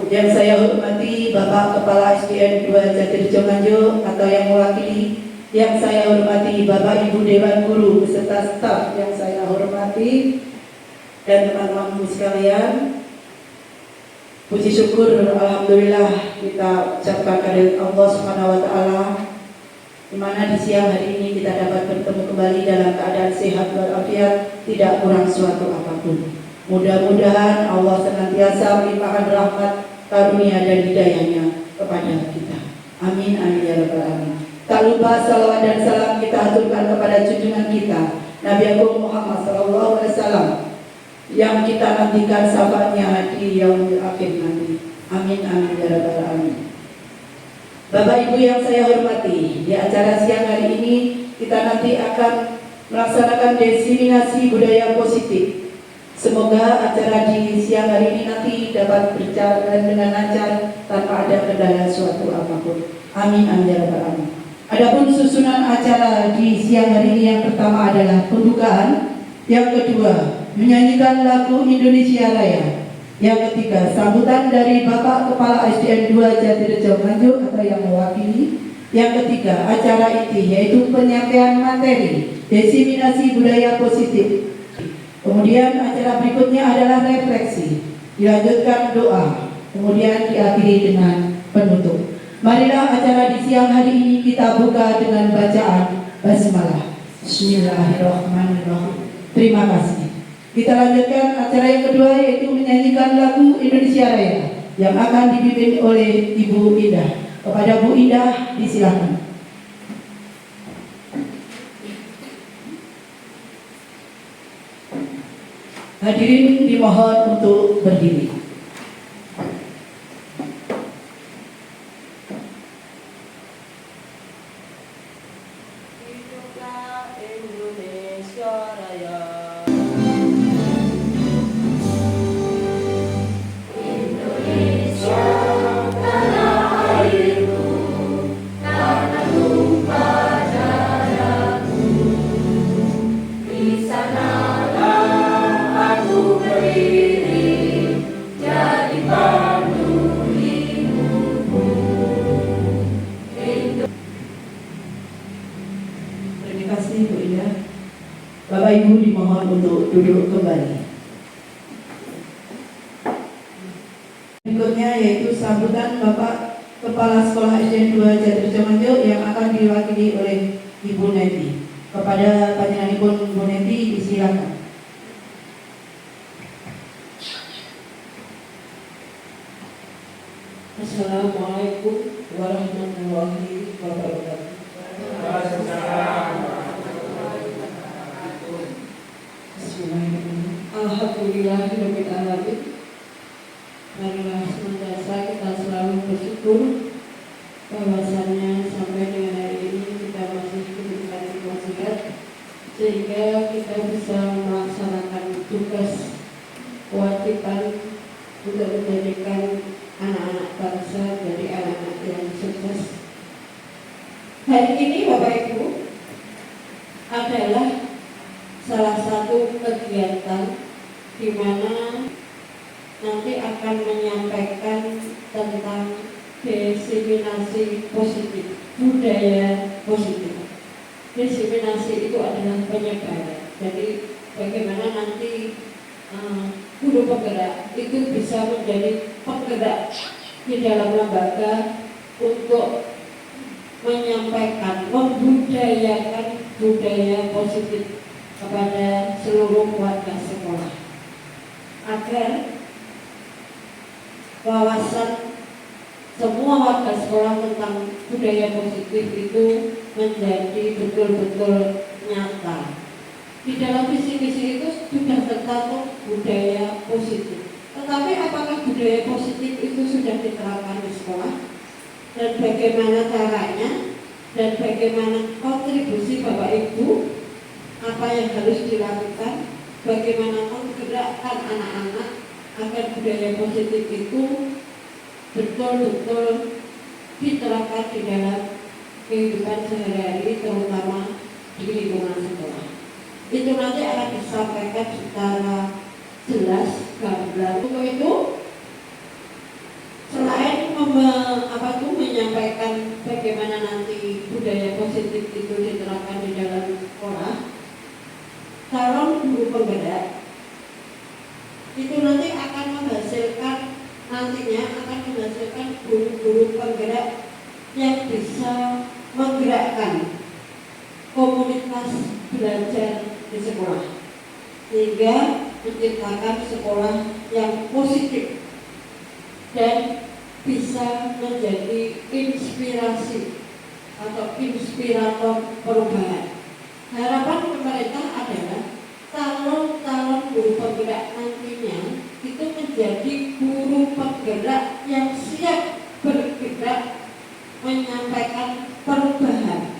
Yang saya hormati Bapak Kepala SDN 2 Jatirejo Nganjuk atau yang mewakili, yang saya hormati Bapak Ibu Dewan Guru beserta staf yang saya hormati, dan teman-temanku sekalian, puji syukur alhamdulillah kita ucapkan kehadirat Allah Subhanahu wa taala, di mana di siang hari ini kita dapat bertemu kembali dalam keadaan sehat walafiat, tidak kurang suatu apapun. Mudah-mudahan Allah senantiasa melimpahkan rahmat, karunia dan hidayahnya kepada kita. Amin amin ya rabbal alamin. Tak lupa salawat dan salam kita aturkan kepada junjungan kita Nabi Agung Muhammad SAW yang kita nantikan syafaatnya di yaumil akhir nanti. Amin amin ya rabbal alamin. Bapak Ibu yang saya hormati, di acara siang hari ini kita nanti akan melaksanakan diseminasi budaya positif. Semoga acara di siang hari ini nanti dapat berjalan dengan lancar tanpa ada kendala suatu apapun. Amin amin ya rabbal alamin. Adapun susunan acara di siang hari ini, yang pertama adalah pembukaan, yang kedua menyanyikan lagu Indonesia Raya, yang ketiga sambutan dari Bapak Kepala SDN 2 Jatirejo Nganjuk atau yang mewakili, yang ketiga acara inti yaitu penyampaian materi diseminasi budaya positif. Kemudian acara berikutnya adalah refleksi, dilanjutkan doa, kemudian diakhiri dengan penutup. Marilah acara di siang hari ini kita buka dengan bacaan basmalah. Bismillahirrahmanirrahim. Terima kasih. Kita lanjutkan acara yang kedua yaitu menyanyikan lagu Indonesia Raya yang akan dipimpin oleh Ibu Indah. Kepada Bu Indah disilakan. Hadirin dimohon untuk berdiri. Hiduplah Indonesia Raya. Indonesia tanah airku, tanah tumpah darahku. Di sanalah aku berdiri, jadi pandu hidupku. Terima kasih Bu Indah. Bapak Ibu dimohon untuk duduk kembali. Berikutnya yaitu sambutan Bapak Kepala Sekolah SDN 2 Jatirejo Nganjuk yang akan diwakili oleh Ibu Neti. Kepada panjenenganipun Bu Neti disilakan. Assalamualaikum warahmatullahi wabarakatuh. Bismillahirrahmanirrahim. Alhamdulillahirabbil alamin. Marilah senantiasa kita selalu bersyukur bahwasannya sampai dengan hari ini kita masih diberikan nikmat sehat sehingga kita bisa melaksanakan tugas kewajiban untuk menjadikan anak-anak bangsa dari anak-anak yang sukses. Hari ini Bapak Ibu adalah salah satu kegiatan di mana nanti akan menyampaikan tentang diseminasi positif, budaya positif. Diseminasi itu adalah penyebaran. Jadi bagaimana nanti guru penggerak itu bisa menjadi penggerak di dalam lembaga untuk menyampaikan, membudayakan budaya positif kepada seluruh warga sekolah agar wawasan semua warga sekolah tentang budaya positif itu menjadi betul-betul nyata. Di dalam visi-misi itu sudah tercantum budaya positif. Tetapi apakah budaya positif itu sudah diterapkan di sekolah? Dan bagaimana caranya? Dan bagaimana kontribusi Bapak Ibu? Apa yang harus dilakukan? Bagaimana menggerakkan anak-anak agar budaya positif itu betul-betul diterapkan di dalam kehidupan sehari-hari, terutama di lingkungan sekolah. Itu nanti akan disampaikan secara jelas, gamblang. Untuk itu budaya positif itu diterapkan di dalam sekolah, calon guru penggerak itu nantinya akan menghasilkan guru-guru penggerak yang bisa menggerakkan komunitas belajar di sekolah, sehingga menciptakan sekolah yang positif dan bisa menjadi inspirasi atau inspirator perubahan. Harapan pemerintah adalah calon guru penggerak nantinya itu menjadi guru penggerak yang siap bergerak menyampaikan perubahan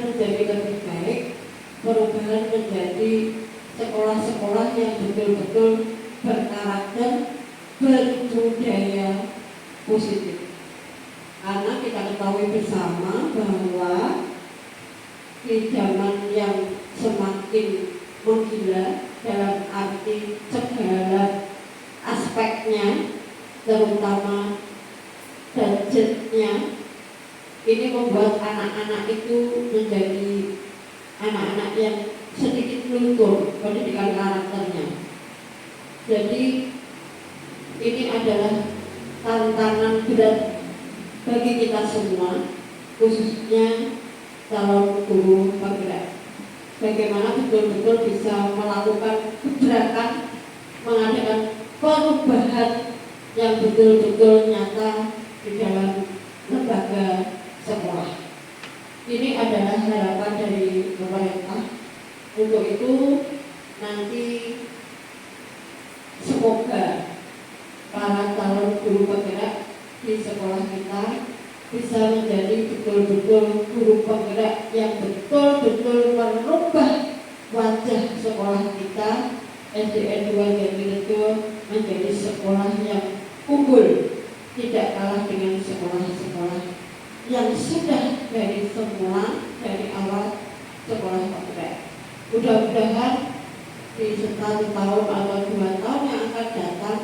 menjadi lebih baik, perubahan menjadi sekolah-sekolah yang betul-betul berkarakter, berbudaya positif. Karena kita ketahui bersama bahwa di zaman yang semakin menggila dalam arti segala aspeknya, terutama budgetnya, ini membuat anak-anak itu menjadi anak-anak yang sedikit luntur pendidikan karakternya. Jadi ini adalah tantangan berat bagi kita semua, khususnya calon guru penggerak. Bagaimana betul-betul bisa melakukan gebrakan, mengadakan perubahan yang betul-betul nyata di dalam lembaga sekolah. Ini adalah harapan dari pemerintah. Untuk itu nanti semoga para calon guru penggerak di sekolah kita bisa menjadi betul-betul guru penggerak yang betul-betul merubah wajah sekolah kita, SDN 2 Jatirejo menjadi sekolah yang unggul, tidak kalah dengan sekolah-sekolah yang sudah dari semula, dari awal sekolah penggerak. Mudah-mudahan di 1 tahun atau 2 tahun yang akan datang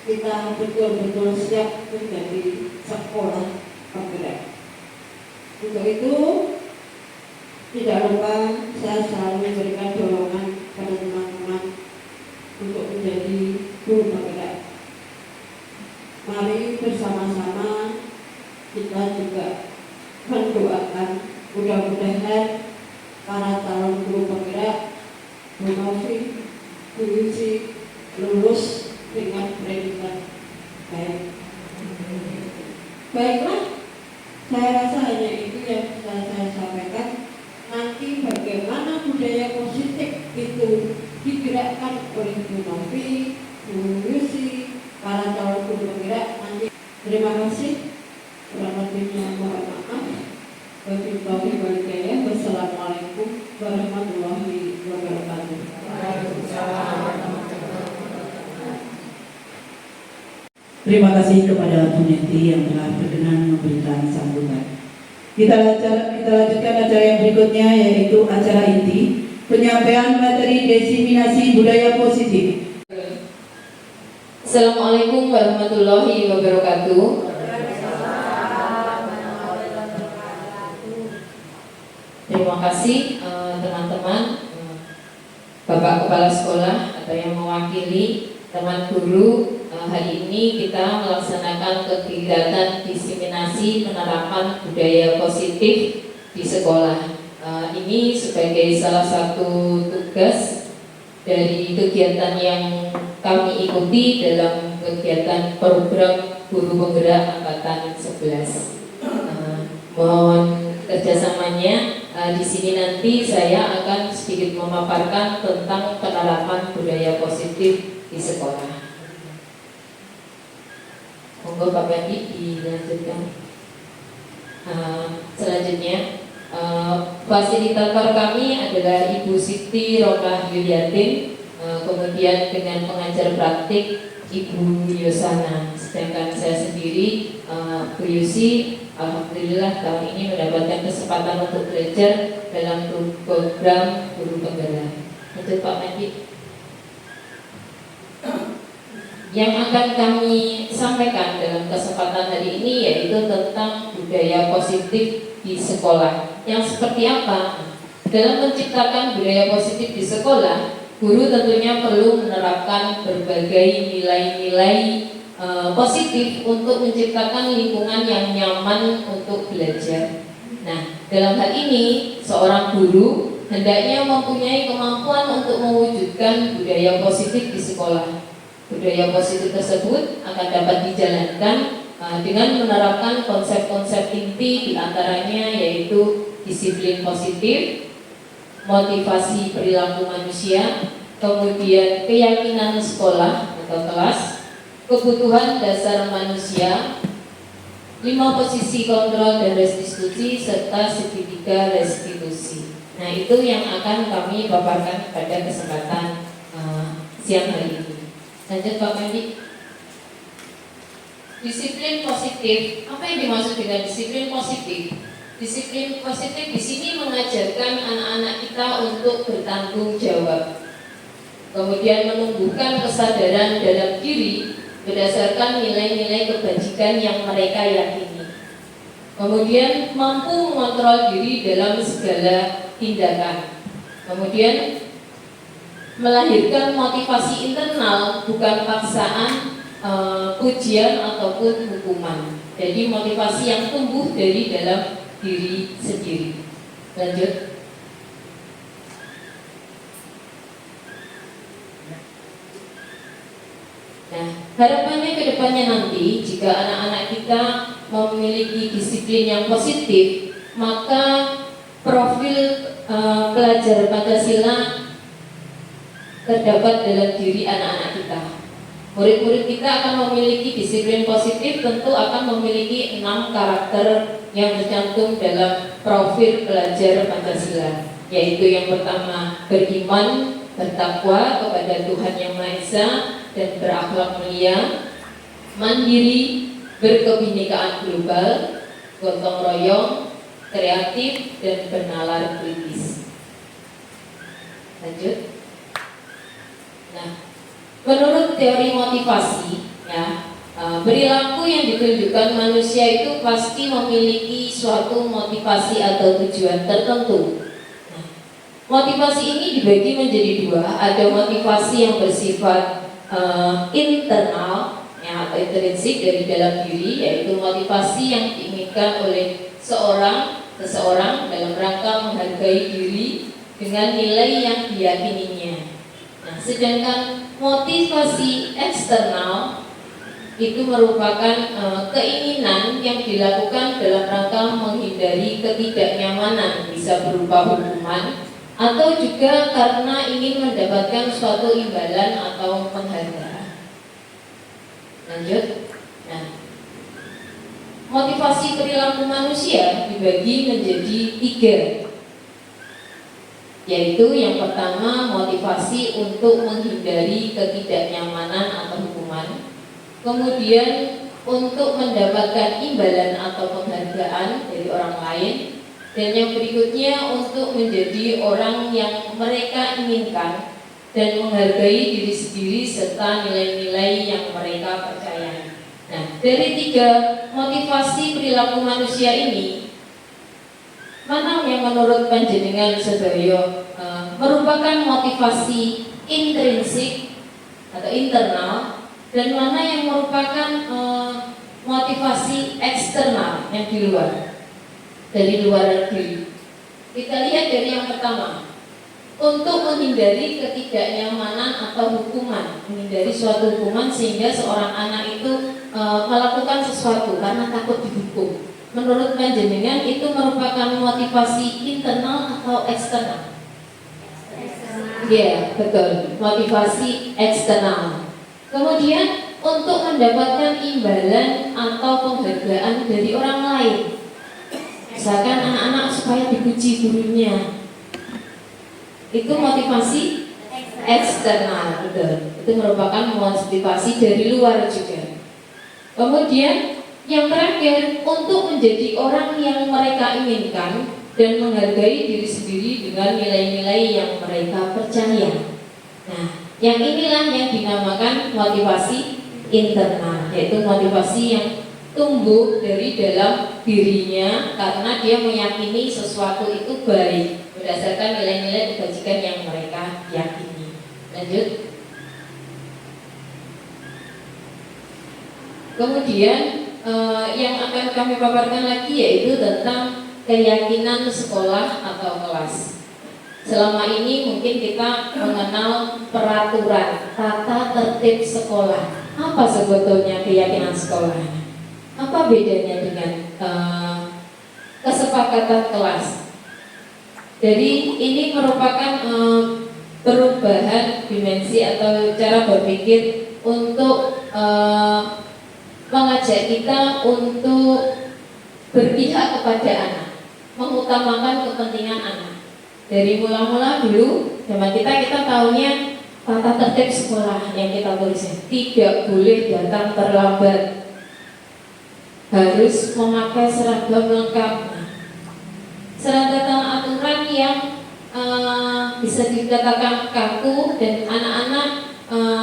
kita betul-betul siap menjadi sekolah penggerak. Untuk itu tidak lupa saya selalu memberikan dorongan pada teman-teman untuk menjadi guru penggerak. Mari bersama-sama kita juga mendoakan mudah-mudahan para calon guru penggerak, Bu Novi, Bu Yusi lulus dengan predikat baik. Baiklah, saya rasa hanya itu yang bisa saya sampaikan. Nanti bagaimana budaya positif itu digerakkan oleh Bu Novi, Bu Yusi, para calon guru penggerak nanti. Terima kasih. Kurang lebihnya mohon maaf. Wabillahi wal hidayah. Wassalamualaikum warahmatullahi wabarakatuh. Terima kasih kepada Bu Neti yang telah berkenan memberikan sambutan. Kita lanjutkan acara yang berikutnya, yaitu acara inti penyampaian materi diseminasi budaya positif. Assalamualaikum warahmatullahi wabarakatuh. Terima kasih teman-teman, Bapak Kepala Sekolah atau yang mewakili teman guru. Hari ini kita melaksanakan kegiatan diseminasi penerapan budaya positif di sekolah. Ini sebagai salah satu tugas dari kegiatan yang kami ikuti dalam kegiatan program guru penggerak angkatan 11. Mohon kerjasamanya. Di sini nanti saya akan sedikit memaparkan tentang penerapan budaya positif di sekolah. Monggo Pak Pandi dilanjutkan. Selanjutnya fasilitator kami adalah Ibu Siti Rokah Yuliatin, kemudian dengan pengajar praktik Ibu Yosana. Sedangkan saya sendiri, Bu Yusi, alhamdulillah tahun ini mendapatkan kesempatan untuk belajar dalam program guru penggerak. Lanjut Pak Pandi. yang akan kami sampaikan dalam kesempatan hari ini yaitu tentang budaya positif di sekolah. Yang seperti apa? Dalam menciptakan budaya positif di sekolah, guru tentunya perlu menerapkan berbagai nilai-nilai positif untuk menciptakan lingkungan yang nyaman untuk belajar. Nah, dalam hal ini seorang guru hendaknya mempunyai kemampuan untuk mewujudkan budaya positif di sekolah. Budaya positif tersebut akan dapat dijalankan dengan menerapkan konsep-konsep inti diantaranya yaitu disiplin positif, motivasi perilaku manusia, kemudian keyakinan sekolah atau kelas, kebutuhan dasar manusia, 5 posisi kontrol dan restitusi, serta segitiga restitusi. Nah, itu yang akan kami paparkan pada kesempatan siang hari ini. Lanjut Pak Mendi. Disiplin positif. Apa yang dimaksud dengan disiplin positif? Disiplin positif di sini mengajarkan anak-anak kita untuk bertanggung jawab. Kemudian menumbuhkan kesadaran dalam diri berdasarkan nilai-nilai kebajikan yang mereka yakini. Kemudian mampu mengontrol diri dalam segala tindakan. Kemudian melahirkan motivasi internal, bukan paksaan, pujian ataupun hukuman. Jadi motivasi yang tumbuh dari dalam diri sendiri. Lanjut. Nah, harapannya ke depannya nanti jika anak-anak kita memiliki disiplin yang positif, maka profil pelajar Pancasila terdapat dalam diri anak-anak kita. Murid-murid kita akan memiliki disiplin positif, tentu akan memiliki 6 karakter yang tercantum dalam profil pelajar Pancasila, yaitu yang pertama beriman, bertakwa kepada Tuhan Yang Maha Esa dan berakhlak mulia, mandiri, berkebinekaan global, gotong royong, kreatif, dan bernalar kritis. Lanjut. Nah, menurut teori motivasi, ya, perilaku yang ditunjukkan manusia itu pasti memiliki suatu motivasi atau tujuan tertentu. Nah, motivasi ini dibagi menjadi 2. Ada motivasi yang bersifat internal, ya, atau intrinsik dari dalam diri, yaitu motivasi yang diinginkan oleh seseorang dalam rangka menghargai diri dengan nilai yang diyakininya. Nah, sedangkan motivasi eksternal itu merupakan keinginan yang dilakukan dalam rangka menghindari ketidaknyamanan, bisa berupa hukuman atau juga karena ingin mendapatkan suatu imbalan atau penghargaan. Lanjut. Nah, motivasi perilaku manusia dibagi menjadi 3, yaitu yang pertama motivasi untuk menghindari ketidaknyamanan atau hukuman, kemudian untuk mendapatkan imbalan atau penghargaan dari orang lain, dan yang berikutnya untuk menjadi orang yang mereka inginkan dan menghargai diri sendiri serta nilai-nilai yang mereka percayai. Nah, dari 3 motivasi perilaku manusia ini, mana yang menurut panjenengan sedaya merupakan motivasi intrinsik atau internal, dan mana yang merupakan motivasi eksternal yang di luar, dari luar diri? Kita lihat dari yang pertama, untuk menghindari ketidaknyamanan atau hukuman, menghindari suatu hukuman sehingga seorang anak itu melakukan sesuatu karena takut dihukum. Menurut panjenengan itu merupakan motivasi internal atau eksternal? Iya, betul, motivasi eksternal. Kemudian untuk mendapatkan imbalan atau penghargaan dari orang lain, misalkan anak-anak supaya dipuji gurunya, itu motivasi eksternal, betul. Itu merupakan motivasi dari luar juga. Kemudian yang terakhir, untuk menjadi orang yang mereka inginkan dan menghargai diri sendiri dengan nilai-nilai yang mereka percaya. Nah, yang inilah yang dinamakan motivasi internal, yaitu motivasi yang tumbuh dari dalam dirinya karena dia meyakini sesuatu itu baik berdasarkan nilai-nilai kebajikan yang mereka yakini. Lanjut. Kemudian yang akan kami paparkan lagi yaitu tentang keyakinan sekolah atau kelas. Selama ini mungkin kita mengenal peraturan, tata tertib sekolah. Apa sebetulnya keyakinan sekolah? Apa bedanya dengan kesepakatan kelas? Jadi ini merupakan perubahan dimensi atau cara berpikir untuk mengajak kita untuk berpihak kepada anak, mengutamakan kepentingan anak. Dari mula-mula dulu zaman kita tahunya tata tertib sekolah yang kita tulisnya tidak boleh datang terlambat, harus memakai seragam lengkap. Serangkaian aturan yang bisa dikatakan kaku dan anak-anak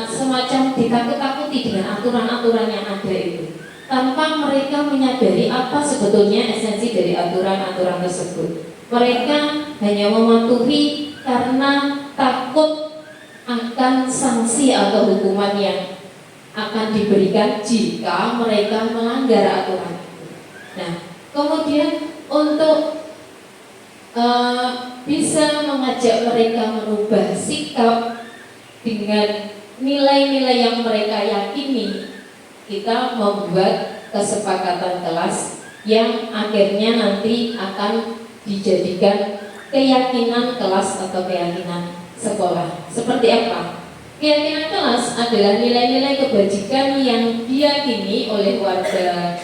semacam ditakut-takuti dengan aturan-aturan yang ada itu, tanpa mereka menyadari apa sebetulnya esensi dari aturan-aturan tersebut. Mereka hanya mematuhi karena takut akan sanksi atau hukuman yang akan diberikan jika mereka melanggar aturan itu. Nah, kemudian untuk bisa mengajak mereka merubah sikap dengan nilai-nilai yang mereka yakini, kita membuat kesepakatan kelas yang akhirnya nanti akan dijadikan keyakinan kelas atau keyakinan sekolah. Seperti apa? Keyakinan kelas adalah nilai-nilai kebajikan yang diyakini oleh warga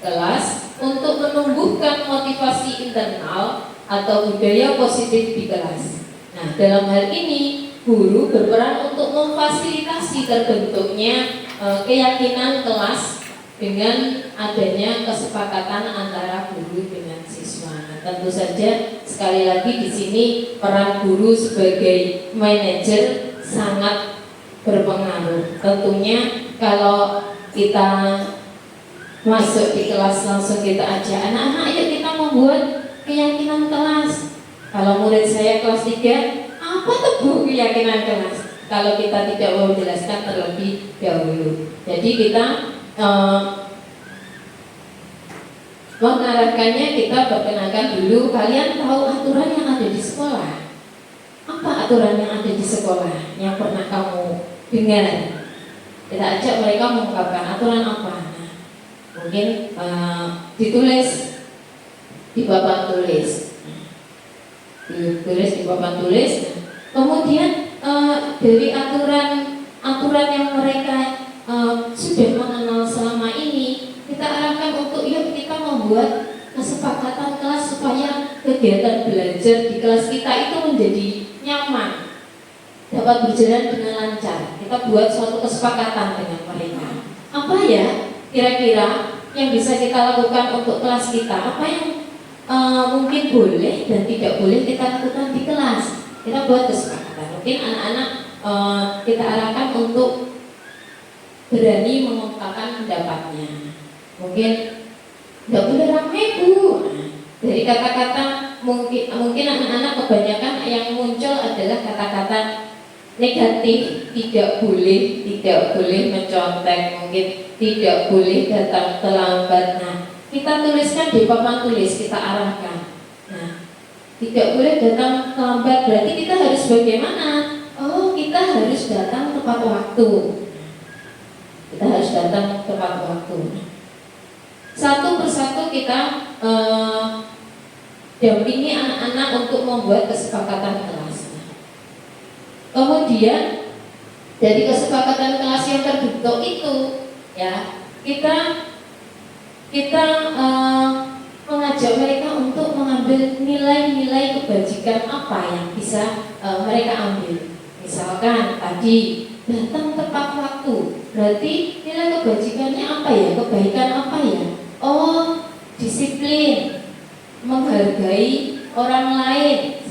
kelas untuk menumbuhkan motivasi internal atau budaya positif di kelas. Nah, dalam hal ini guru berperan untuk memfasilitasi terbentuknya keyakinan kelas dengan adanya kesepakatan antara guru dengan siswa. Nah, tentu saja sekali lagi di sini peran guru sebagai manajer sangat berpengaruh. Tentunya kalau kita masuk di kelas langsung kita ajak anak-anak, ayo kita membuat keyakinan kelas. Kalau murid saya kelas 3, apa tuh Bu keyakinan kelas? Kalau kita tidak mau menjelaskan terlebih dahulu. Jadi kita mengarahkannya, kita perkenalkan dulu, kalian tahu aturan yang ada di sekolah? Apa aturan yang ada di sekolah yang pernah kamu dengar? Kita ajak mereka mengungkapkan aturan apa. Nah, mungkin ditulis di papan tulis, ditulis di papan tulis. Kemudian dari aturan yang mereka sudah mengenal selama ini, kita arahkan untuk yuk kita membuat kesepakatan kelas supaya kegiatan belajar di kelas kita itu menjadi nyaman, dapat berjalan dengan lancar. Kita buat suatu kesepakatan dengan mereka. Apa ya kira-kira yang bisa kita lakukan untuk kelas kita? Apa yang mungkin boleh dan tidak boleh kita lakukan di kelas? Kita buat kesepakatan. Mungkin anak-anak kita arahkan untuk berani mengungkapkan pendapatnya. Mungkin tidak boleh ramai Bu. Dari kata-kata mungkin anak-anak kebanyakan yang muncul adalah kata-kata negatif. Tidak boleh mencontek, mungkin tidak boleh datang terlambat. Nah, kita tuliskan di papan tulis, kita arahkan. Nah, tidak boleh datang terlambat berarti kita harus bagaimana? Oh, kita harus datang tepat waktu. Kita harus datang tepat waktu. Satu persatu kita dampingi anak-anak untuk membuat kesepakatan kelas. Kemudian dari kesepakatan kelas yang terbentuk itu, ya kita mengajak mereka untuk mengambil nilai-nilai kebajikan apa yang bisa mereka ambil. Misalkan tadi datang tepat waktu, berarti nilai kebajikannya apa ya? Kebaikan apa ya? Oh, disiplin, menghargai orang lain.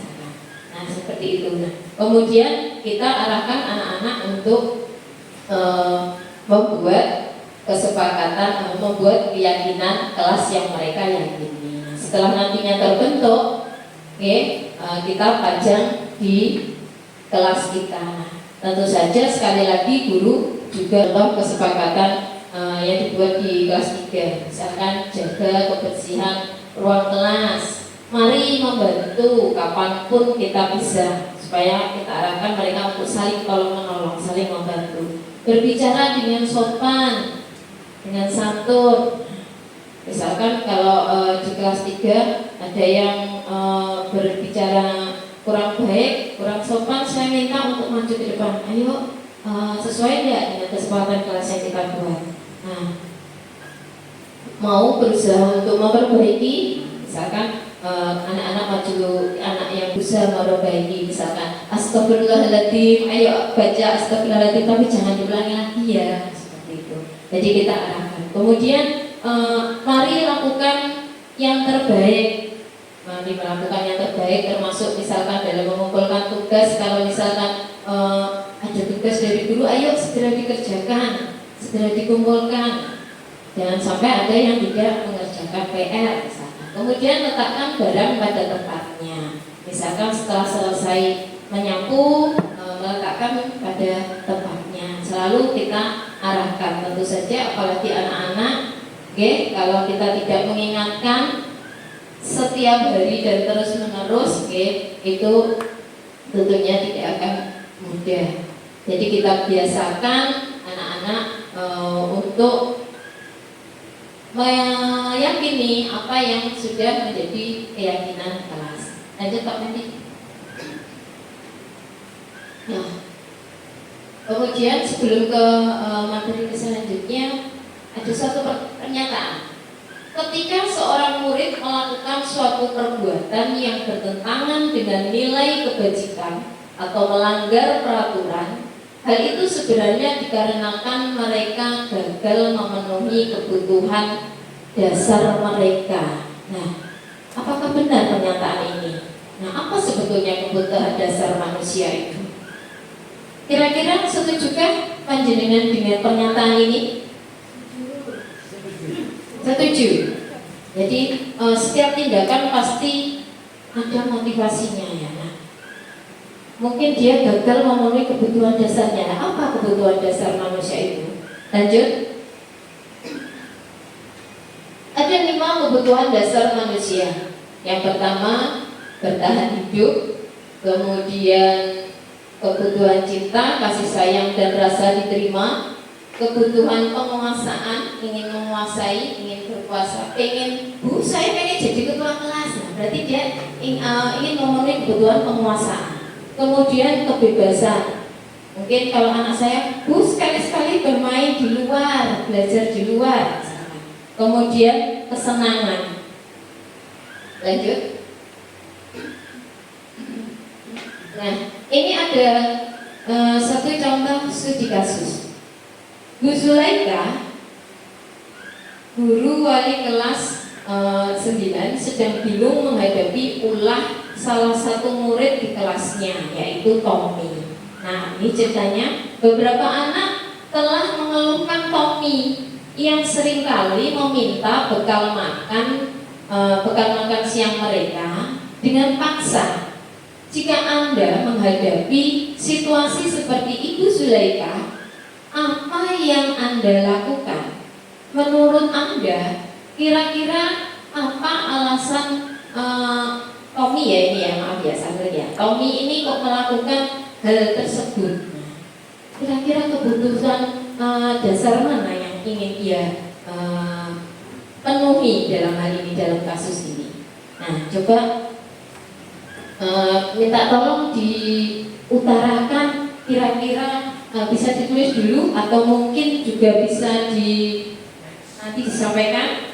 Nah, seperti itu. Nah, kemudian kita arahkan anak-anak untuk membuat kesepakatan, membuat keyakinan kelas yang mereka yakini. Setelah nantinya terbentuk, kita pajang di kelas kita. Tentu saja sekali lagi guru juga contoh kesepakatan yang dibuat di kelas 3. Misalkan jaga kebersihan ruang kelas. Mari membantu kapanpun kita bisa, supaya kita arahkan mereka untuk saling tolong-menolong, saling membantu. Berbicara dengan sopan, dengan santun. Misalkan kalau di kelas 3 ada yang berbicara kurang baik, kurang sopan, saya minta untuk maju ke depan. Ayo, sesuai tidak dengan kesepakatan kelas yang kita buat. Nah, mau berusaha untuk memperbaiki, misalkan anak-anak maju, anak yang berusaha memperbaiki, misalkan astagfirullahaladzim, ayo baca astagfirullahaladzim, tapi jangan diulangi lagi ya, seperti itu. Jadi kita arahkan. Kemudian mari lakukan yang terbaik. Mari melakukan yang terbaik, termasuk misalkan dalam mengumpulkan tugas. Kalau misalkan ada tugas dari guru, ayo segera dikerjakan, segera dikumpulkan. Jangan sampai ada yang tidak mengerjakan PR misalkan. Kemudian letakkan barang pada tempatnya. Misalkan setelah selesai menyapu, meletakkan pada tempatnya. Selalu kita arahkan. Tentu saja apalagi anak-anak, kalau kita tidak mengingatkan setiap hari dan terus menerus, itu tentunya tidak akan mudah. Jadi kita biasakan anak-anak untuk meyakini apa yang sudah menjadi keyakinan kelas. Lanjut Pak Medi. Nah, kemudian sebelum ke materi selanjutnya, ada satu pernyataan. Ketika seorang murid melakukan suatu perbuatan yang bertentangan dengan nilai kebajikan atau melanggar peraturan, hal itu sebenarnya dikarenakan mereka gagal memenuhi kebutuhan dasar mereka. Nah, apakah benar pernyataan ini? Nah, apa sebetulnya kebutuhan dasar manusia itu? Kira-kira setujukah panjenengan dengan pernyataan ini? Setuju. Jadi setiap tindakan pasti ada motivasinya ya. Nah, mungkin dia gagal memenuhi kebutuhan dasarnya. Nah, apa kebutuhan dasar manusia itu? Lanjut. Ada 5 kebutuhan dasar manusia. Yang pertama, bertahan hidup. Kemudian kebutuhan cinta, kasih sayang dan rasa diterima. Kebutuhan penguasaan, ingin menguasai, ingin berkuasa, saya pengen jadi ketua kelas. Nah, berarti dia ingin memenuhi kebutuhan penguasaan. Kemudian kebebasan. Mungkin kalau anak saya, Bu, sekali-sekali bermain di luar, belajar di luar. Kemudian kesenangan. Lanjut. Nah, ini ada satu contoh studi kasus. Bu Zulaika, guru wali kelas 9, sedang bingung menghadapi ulah salah satu murid di kelasnya, yaitu Tommy. Nah, ini ceritanya, beberapa anak telah mengeluhkan Tommy yang seringkali meminta bekal makan siang mereka dengan paksa. Jika Anda menghadapi situasi seperti Ibu Zulaika, apa yang Anda lakukan? Menurut Anda, kira-kira apa alasan Tommy ya ini ya, maaf ya Sandra ya, Tommy ini kok melakukan hal tersebut? Kira-kira kebutuhan dasar mana yang ingin dia penuhi dalam hal ini, dalam kasus ini? Nah, coba minta tolong diutarakan, kira-kira bisa ditulis dulu atau mungkin juga bisa nanti disampaikan.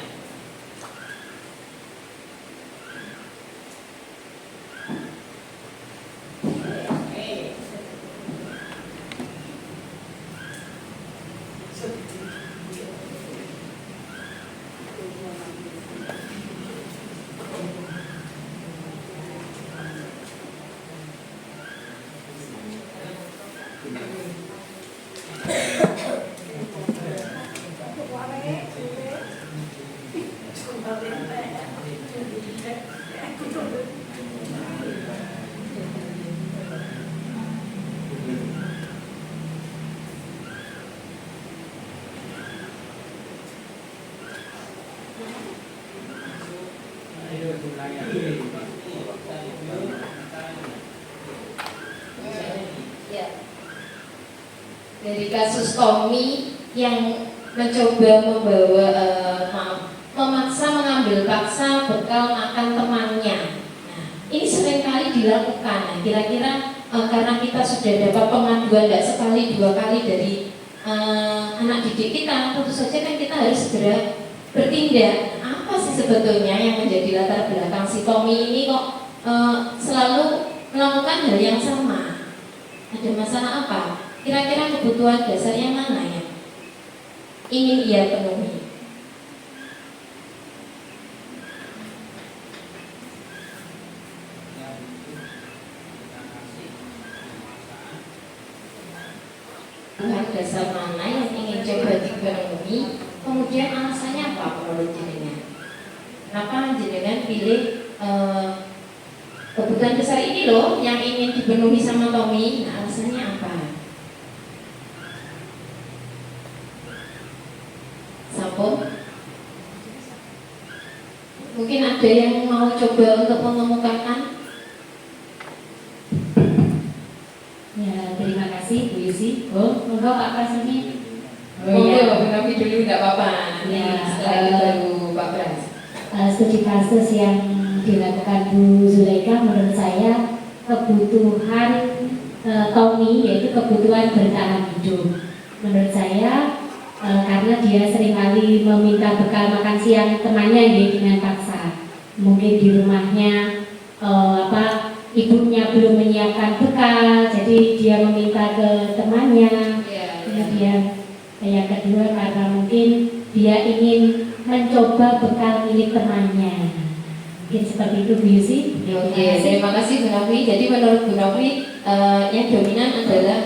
dari kasus Tommy yang mencoba membawa memaksa mengambil paksa bekal makan temannya. Nah, ini seringkali dilakukan. Nah, kira-kira karena kita sudah dapat pengaduan tidak sekali dua kali dari anak didik kita, tentu saja kan kita harus segera bertindak. Apa sih sebetulnya yang menjadi latar belakang si Tommy ini kok selalu melakukan hal yang sama? Ada masalah apa? Kira-kira kebutuhan dasarnya mana yang ingin ia penuhi? Kebutuhan dasar mana yang ingin coba dipenuhi? Kemudian alasannya apa menurut jenengan? Kenapa jenengan pilih kebutuhan besar ini loh yang ingin dipenuhi sama Tommy? Nah, alasannya apa? Sampun? Mungkin ada yang mau coba untuk mengemukakan? Ya, terima kasih Bu Yusi. Monggo Pak Pras ini. Monggo, Bu Novi dulu tidak apa-apa. Ya, Setelah itu baru Pak Pras. Studi kasus yang dilakukan Bu Zulaika menurut saya kebutuhan Tommy yaitu kebutuhan bertahan hidup. Menurut saya karena dia seringkali meminta bekal makan siang temannya ya, dengan paksa. Mungkin di rumahnya ibunya belum menyiapkan bekal, jadi dia meminta ke temannya. Kemudian yang kedua karena mungkin dia ingin mencoba bekal milik temannya. Mungkin seperti itu Bu Yusi. Oke, terima kasih Bu Novi. Jadi menurut Bu Novi yang dominan adalah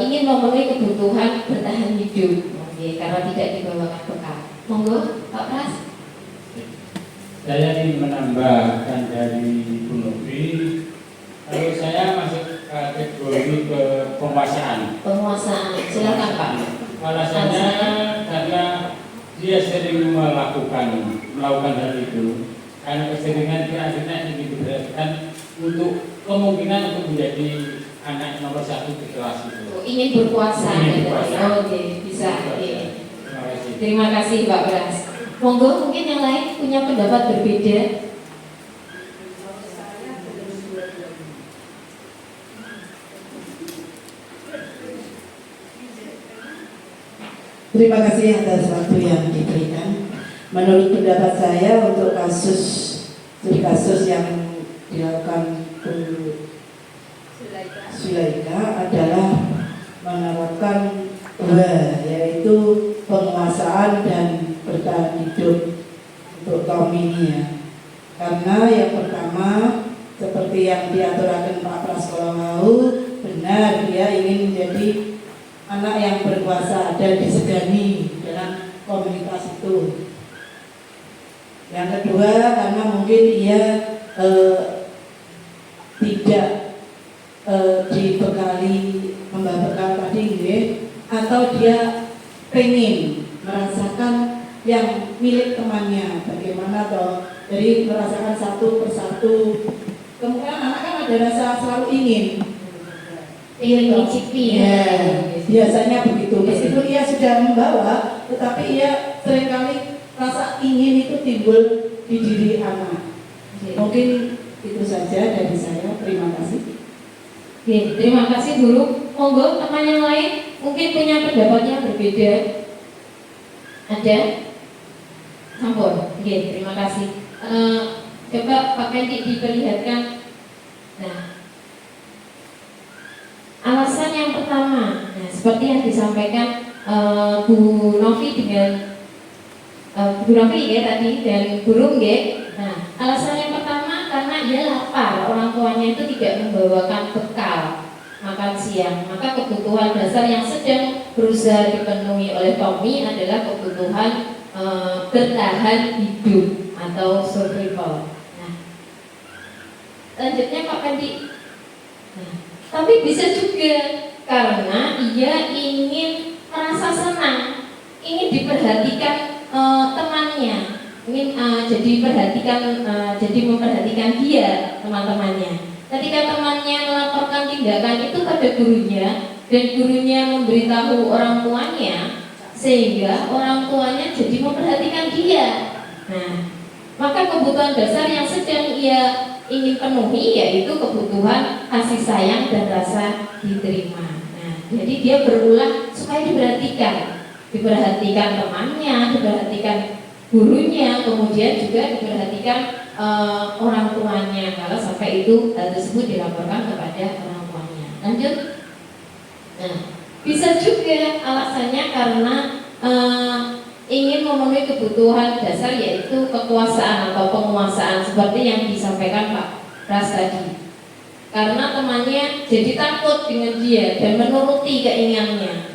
ingin memenuhi kebutuhan bertahan hidup. Oke, karena tidak dibawakan bekal. Monggo Pak Pras. Saya ingin menambahkan dari Bu Novi. Kalau saya masuk kategori ke penguasaan. Penguasaan, silakan Pak. Alasannya karena dia sering melakukan hal itu. Karena keseringan dia akhirnya ingin diberhentikan untuk kemungkinan untuk menjadi anak nomor 1 di kelas itu. Ingin berkuasa. Ingin berkuasa. Oke, bisa. Oke. Terima kasih. Terima kasih Pak Pras. Monggo mungkin yang lain punya pendapat berbeda. Terima kasih atas waktu yang diberikan. Menurut pendapat saya untuk kasus yang dilakukan Bu Zulaika adalah menerapkan dua, yaitu penguasaan dan bertahan hidup untuk Tommy ini ya. Karena yang pertama seperti yang diaturakan Pak Pras kalau mau, benar dia ingin menjadi anak yang berkuasa dan disegani dalam komunitas itu. Yang kedua karena mungkin ia tidak dibekali membekal tadi atau dia pengen merasakan yang milik temannya, bagaimana toh, jadi merasakan satu persatu. Kemudian anak kan ada rasa selalu ingin mencicipi ya, biasanya begitu. Meskipun ia sudah membawa, tetapi ia seringkali rasa ingin itu timbul di diri anak. Mungkin itu saja dari saya. Terima kasih. Oke, terima kasih Guru. Monggo teman yang lain mungkin punya pendapat yang berbeda. Ada? Sampun. Oke, terima kasih. Coba Pak Kendi diperlihatkan. Nah, alasan yang pertama, nah, seperti yang disampaikan Bu Novi dengan Bu Novi ya tadi dan Guru ya. Nah, alasan yang pertama karena ia lapar, orang tuanya itu tidak membawakan bekal makan siang, maka kebutuhan dasar yang sedang berusaha dipenuhi oleh Tommy adalah kebutuhan bertahan hidup atau survival. Nah, lanjutnya Pak Kandi. Nah, tapi bisa juga karena ia ingin merasa senang, ingin diperhatikan temannya, ingin jadi memperhatikan dia teman-temannya. Ketika temannya melaporkan tindakan itu pada gurunya dan gurunya memberitahu orang tuanya, sehingga orang tuanya jadi memperhatikan dia. Nah, maka kebutuhan dasar yang sedang ia ingin penuhi yaitu kebutuhan kasih sayang dan rasa diterima. Nah, jadi dia berulah supaya diperhatikan temannya, diperhatikan gurunya, kemudian juga diperhatikan orang tuanya. Kalau sampai itu hal tersebut dilaporkan kepada orang tuanya. Lanjut. Nah, bisa juga alasannya karena ingin memenuhi kebutuhan dasar yaitu kekuasaan atau penguasaan seperti yang disampaikan Pak Pras tadi. Karena temannya jadi takut dengan dia dan menuruti keinginannya.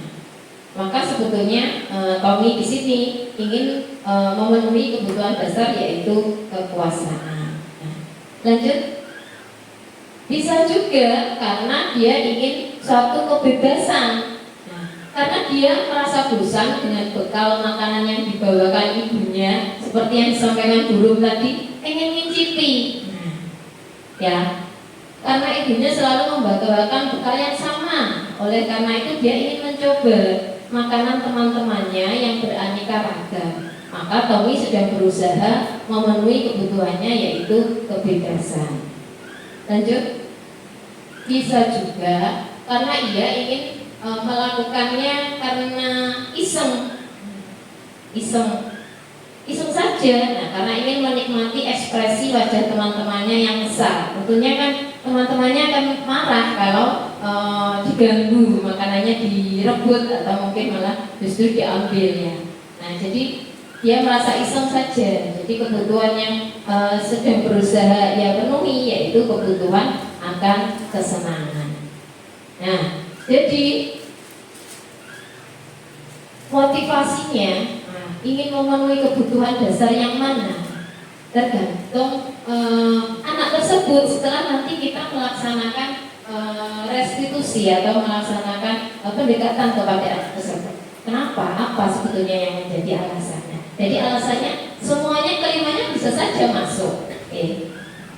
Maka sebetulnya Tommy di sini ingin memenuhi kebutuhan dasar yaitu kekuasaan. Nah, lanjut. Bisa juga karena dia ingin suatu kebebasan. Karena dia merasa bosan dengan bekal makanan yang dibawakan ibunya, seperti yang disampaikan guru tadi, ingin mencicipi. Ya, karena ibunya selalu membawakan bekal yang sama. Oleh karena itu dia ingin mencoba makanan teman-temannya yang beraneka ragam. Maka Tommy sedang berusaha memenuhi kebutuhannya yaitu kebebasan. Lanjut. Bisa juga karena ia ingin melakukannya karena iseng saja. Nah, karena ingin menikmati ekspresi wajah teman-temannya yang besar. Tentunya kan teman-temannya akan marah kalau diganggu, makanannya direbut atau mungkin malah justru diambil ya. Nah, jadi dia merasa iseng saja. Jadi kebutuhan yang sedang berusaha ia penuhi yaitu kebutuhan akan kesenangan. Nah, jadi motivasinya ingin memenuhi kebutuhan dasar yang mana tergantung anak tersebut setelah nanti kita melaksanakan restitusi atau melaksanakan pendekatan kepada anak tersebut. Kenapa? Apa sebetulnya yang menjadi alasannya? Jadi alasannya semuanya kelimanya bisa saja masuk.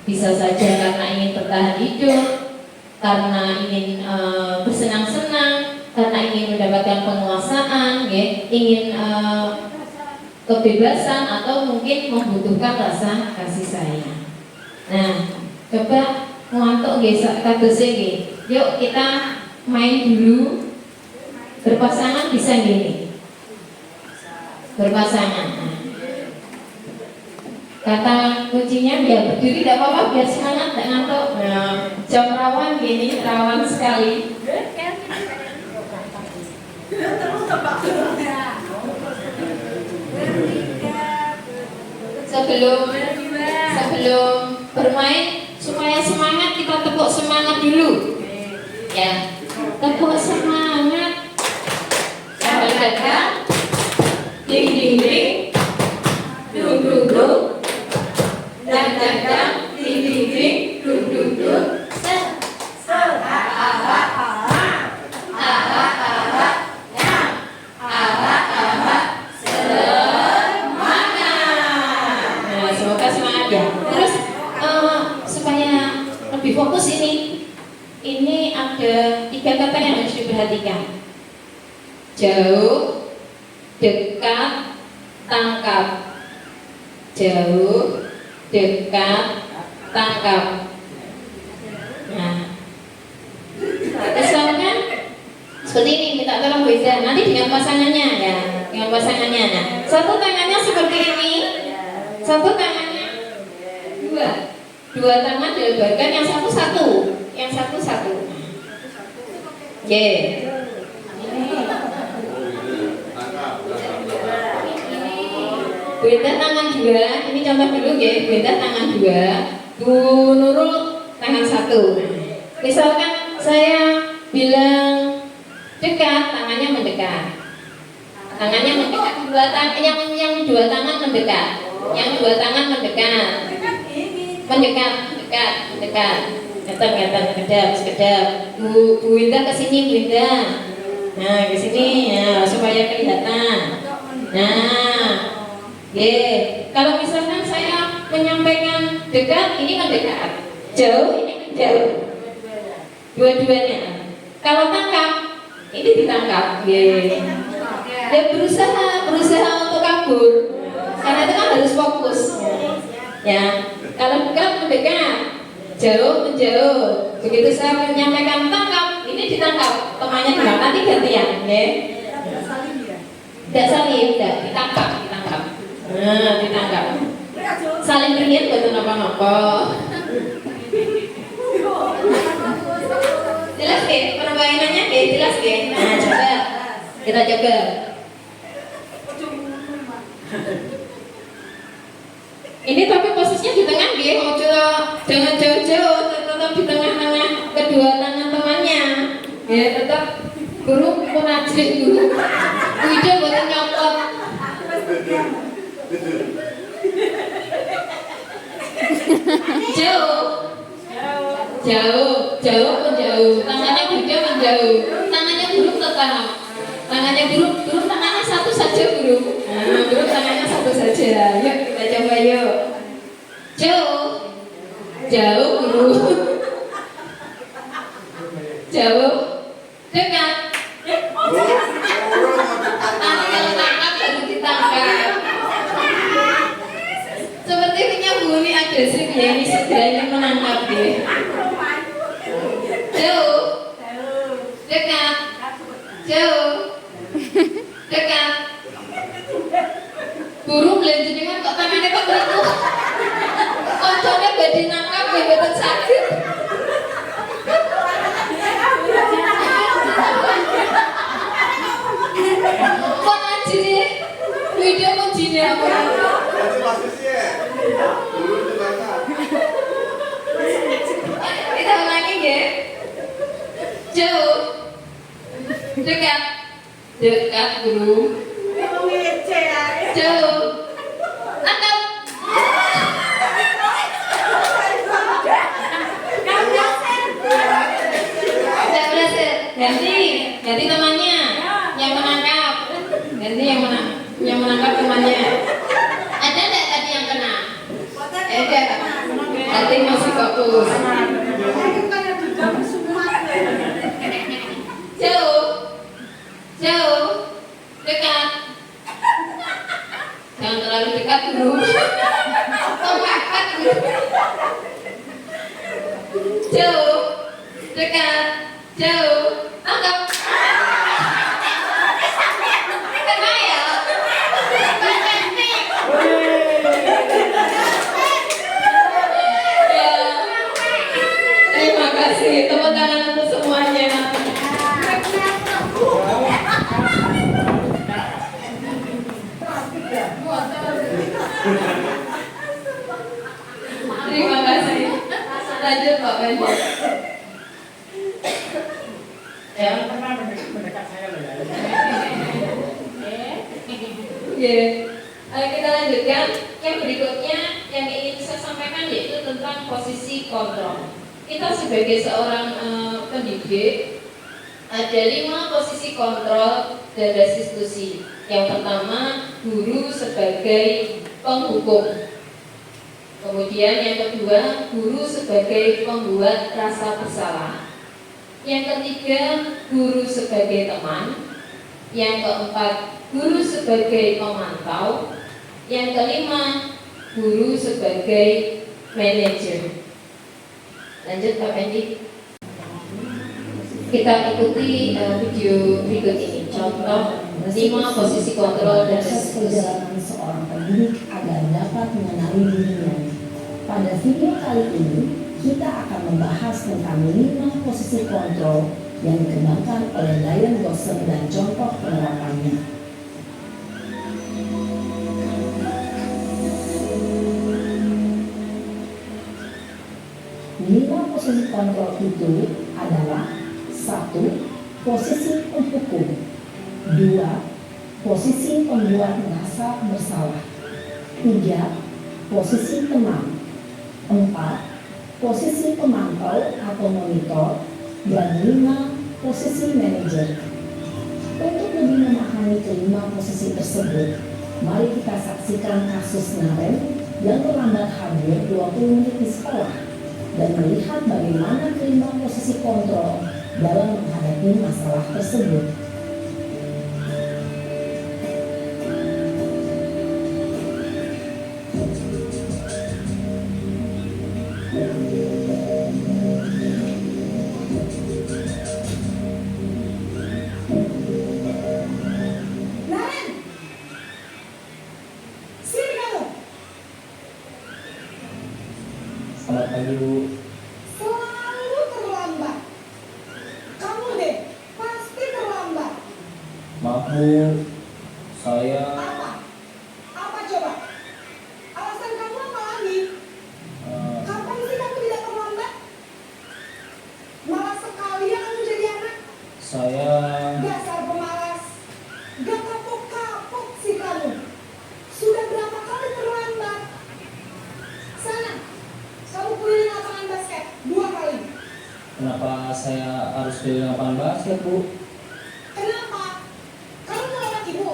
Bisa saja karena ingin bertahan hidup, karena ingin bersenang-senang, karena ingin mendapatkan penguasaan, ingin kebebasan, atau mungkin membutuhkan rasa kasih sayang. Nah, coba ngantuk kados iki. Yuk kita main dulu. Berpasangan bisa gini. Berpasangan. Nah, kata kuncinya biar berdiri tidak apa-apa, biar semangat, tidak ngantuk. Nah, jam rawan gini, rawan sekali. Sebelum bermain supaya semangat, kita tepuk semangat dulu. Ya, tepuk semangat. Sambil datang, ding ding ding, dung dung dung, dan datang, ding ding ding, dung dung dung. Fokus ini ada 3 kata yang harus diperhatikan: jauh, dekat, tangkap. Jauh, dekat, tangkap. Nah, misalkan seperti ini, minta tolong beda nanti dengan pasangannya ya, dengan pasangannya. Nah, satu tangannya seperti ini, satu tangannya dua tangan dilebarkan, yang satu satu. Oke. Beda tangan 2, ini contoh dulu ya. Beda tangan 2, Bu Nurul tangan 1. Misalkan saya bilang dekat, tangannya mendekat. Yang dua tangan mendekat. Kedap. Bu Winda kesini, Bu Winda. Nah, kesini ya supaya kelihatan. Nah, kalau misalkan saya menyampaikan dekat, ini mendekat. Jauh, ini Jauh. Dua-duanya. Kalau tangkap, ini ditangkap. Dia berusaha untuk kabur. Karena itu kan harus fokus. Ya, kalau bukan mendekat, jauh menjauh. Begitu saya menyampaikan tangkap, ini ditangkap, temannya ditangkap, nanti gantian, ya. Tidak saling, tidak ditangkap. Nah, ditangkap. Saling berian betul apa-apa. Jelas ya, permainannya ya jelas ya. Nah, coba kita coba. Ini tapi posisinya di tengah dia, jangan jauh-jauh, tetap di tengah-tengah kedua tangan temannya. Ya tetap guru munajat guru. Wido buatan nyopot. Jauh menjauh. Tangannya Wido menjauh. Tangannya guru tetap. Tangannya guru tangannya satu saja guru. Nah, guru tangannya satu saja. Yuk kita coba yuk. Jauh guru. Jauh. Dekat. Nanti kalau tangkap baru ditangkap. Sepertinya Bu ini agresif ya, ini segera ingin menangkap ya. Jauh. Dekat. Jauh. Dekat. Guru belanjengan kok tangannya kok begitu. Koncone badhe nangkap ya mboten sakit. Kok ajine video mujine apa? Kita ulangi ya. Jauh. Dekat. Dekat guru. Jauh. Atau tidak berhasil. Ganti temannya yang menangkap. Ganti yang menangkap temannya. Ada tidak tadi yang kena? Ada. Berarti masih fokus. Jauh. Dekat. Jangan terlalu dekat guru. Dekat guru. Jauh. Dekat. Jauh. Tangkap. Kena ya. Ya. Terima kasih. Tepuk tangan untuk semuanya. Terima kasih. Lanjut Pak Banjar. Ya. Pernah mendekat saya loh ya. Kita lanjutkan. Yang berikutnya yang ingin saya sampaikan yaitu tentang posisi kontrol. Kita sebagai seorang pendidik ada 5 posisi kontrol dan restitusi. Yang pertama, guru sebagai penghukum. Kemudian yang kedua, guru sebagai pembuat rasa bersalah. Yang ketiga, guru sebagai teman. Yang keempat, guru sebagai pemantau. Yang kelima, guru sebagai manajer. Lanjut Pak Fendi. Kita ikuti video berikut ini. Contoh 5 posisi kontrol dan proses restitusi. perjalanan seorang pendidik agar dapat mengenali dirinya. Pada video kali ini, kita akan membahas tentang 5 posisi kontrol yang dikembangkan oleh Diane Gosser dan contoh penerapannya. 5 posisi kontrol itu adalah 1. Posisi penghukum. 2. Posisi pembuat merasa bersalah. 3. Posisi teman. 4. Posisi pemantau atau monitor. Dan 5. Posisi manajer. Untuk lebih memahami kelima posisi tersebut, mari kita saksikan kasus Naren yang terlambat hadir 20 menit di sekolah. dan melihat bagaimana kelima posisi kontrol dalam menghadapi masalah tersebut. Naren, sini kamu. Selamat pagi Bu. Selalu terlambat. Kamu deh, pasti terlambat. Maaf Bu, saya Apa? Apa coba? Alasan kamu apa lagi? eh, Kapan sih kamu tidak terlambat? Malas sekali ya kamu jadi anak. saya Dasar pemalas. Gak kapok-kapok sih kamu. Sudah berapa kali terlambat? Sana, kamu keliling lapangan basket 2 kali. kenapa saya harus di lapangan basket Bu? Kenapa? Kamu nolak ibu.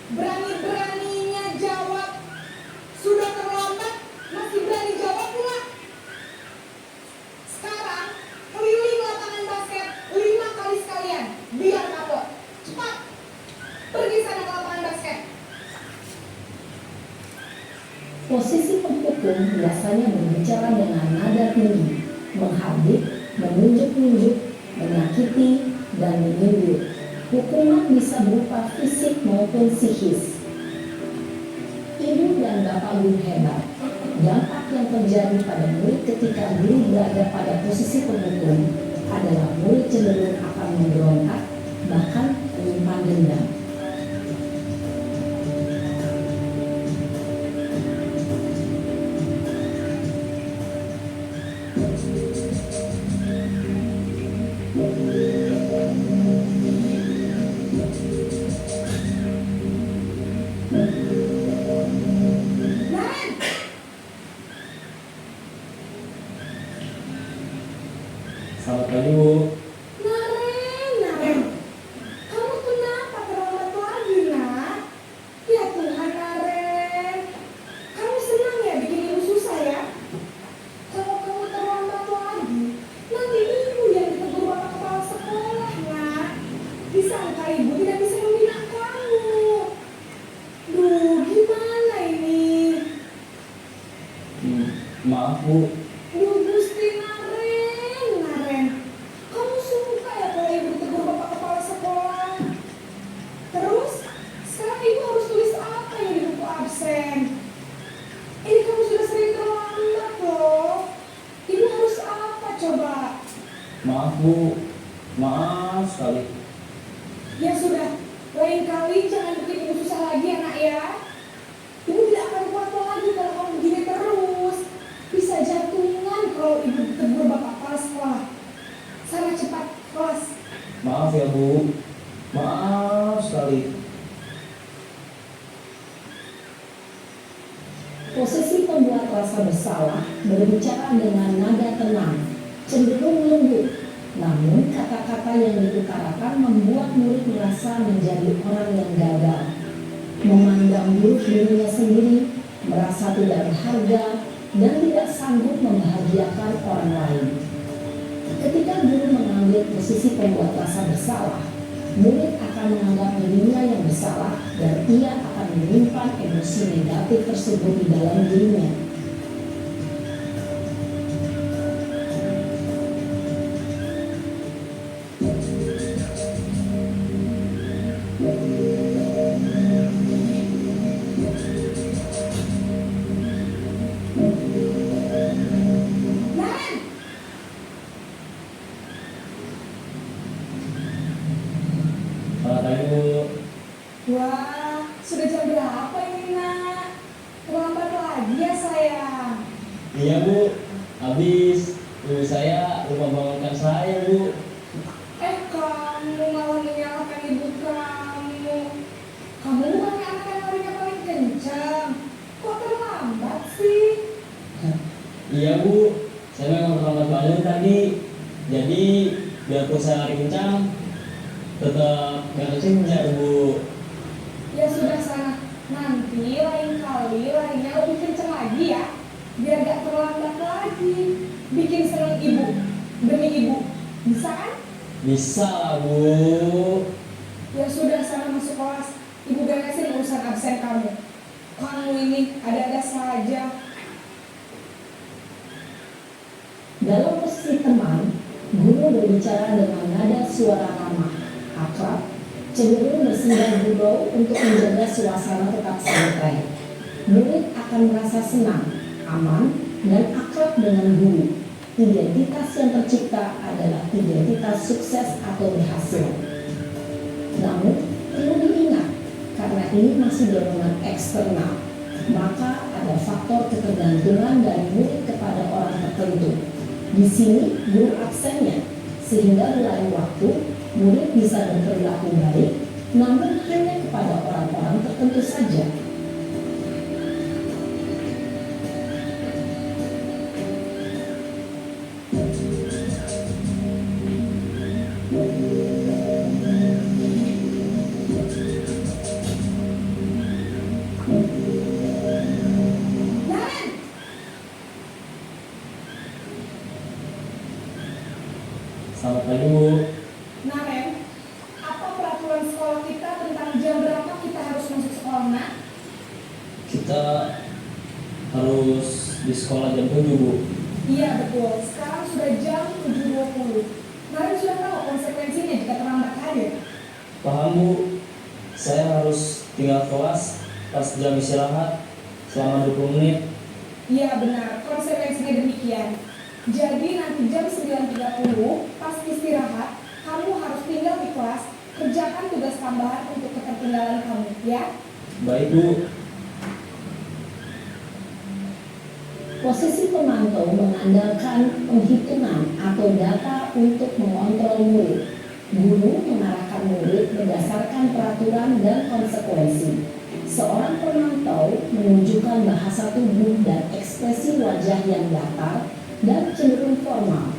Berani-beraninya jawab. Sudah terlambat, masih berani jawab pula. Sekarang, keliling lapangan basket 5 kali sekalian. Biar kapok. Cepat. Pergi sana ke lapangan basket. Posisi penghukum biasanya berbicara dengan nada tinggi, menghardik, menunjuk-nunjuk, menyakiti, dan menyindir. Hukuman bisa berupa fisik maupun psikis. Ibu dan bapak guru hebat. Dampak yang terjadi pada murid ketika guru berada pada posisi penghukum adalah murid cenderung akan memberontak, bahkan menyimpan dendam. Naren, Selamat pagi Bu. Naren. Kamu kenapa terlambat lagi, nak? Ya Tuhan, Naren. Kamu senang ya bikin ibu susah ya? Kalau kamu terlambat lagi, nanti ibu yang ditegur bapak kepala sekolah, nak. Disangka ibu tidak bisa membina kamu. Duh, gimana ini? Maaf Bu, Duh, Gusti Naren. Kamu suka ya kalau ibu ditegur bapak kepala sekolah? Terus, sekarang ibu harus tulis apa yang di buku absen? Ini kamu sudah sering terlambat loh. Ibu harus apa coba? maaf Bu, maaf sekali. Ya sudah, lain kali jangan bikin ibu susah lagi ya nak ya. Ibu tidak akan kuat lagi kalau kamu begini terus. Bisa jantungan kalau ibu ditegur bapak kepala sekolah. Sana cepat, kelas. Maaf ya Bu, maaf sekali. Posisi pembuat rasa bersalah berbicara dengan nada tenang, cenderung lembut. Namun kata-kata yang diutarakan membuat murid merasa menjadi orang yang gagal, memandang buruk dirinya sendiri, merasa tidak berharga, dan tidak sanggup membahagiakan orang lain. Ketika guru mengambil posisi pembuat rasa bersalah, murid akan menganggap dirinya yang bersalah dan ia akan menyimpan emosi negatif tersebut di dalam dirinya. Naren, Selamat pagi Bu. wah, sudah jam berapa ini nak? Terlambat lagi ya sayang. Iya Bu, habis ibu saya lupa bangunkan saya Bu. Kamu malah menyalahkan ibu kamu. Kamu bukannya anak yang larinya paling kencang. Kok terlambat sih? Iya Bu, saya memang terlambat bangun tadi. Jadi biarpun saya lari kencang, tetap gak kencang Bu. Ya sudah sana. Nanti lain kali larinya lebih kencang lagi ya. Biar gak terlambat lagi. bikin seneng ibu demi ibu. Bisa kan? Bisa lah Bu. Ya sudah, sana masuk kelas. Ibu beresin urusan absen kamu. Kamu ini ada-ada saja. Dalam posisi teman, guru berbicara dengan nada suara ramah, akrab, cenderung bersenggah gurau untuk menjaga suasana tetap santai. Murid akan merasa senang, aman, dan akrab dengan guru. Identitas yang tercipta adalah identitas sukses atau berhasil. Namun, perlu diingat, karena ini masih dorongan eksternal, maka ada faktor ketergantungan dari murid kepada orang tertentu. Di sini, guru absennya, sehingga di lain waktu, murid bisa berperilaku baik, namun hanya kepada orang-orang tertentu saja. Naren, Selamat pagi Bu. Naren, apa peraturan sekolah kita tentang jam berapa kita harus masuk sekolah, nak? Kita harus di sekolah jam 7 Bu. Iya betul, sekarang sudah jam 7.20. Naren sudah tahu konsekuensinya jika terlambat hadir. Paham Bu. Saya harus tinggal kelas pas jam istirahat selama 20 menit. Iya benar, konsekuensinya demikian. Jadi nanti jam 9.30 pas istirahat, kamu harus tinggal di kelas, kerjakan tugas tambahan untuk ketertinggalan kamu, ya? Baik Bu. Posisi pemantau mengandalkan penghitungan atau data untuk mengontrol murid. Guru mengarahkan murid berdasarkan peraturan dan konsekuensi. Seorang pemantau menunjukkan bahasa tubuh dan ekspresi wajah yang datar dan cenderung formal.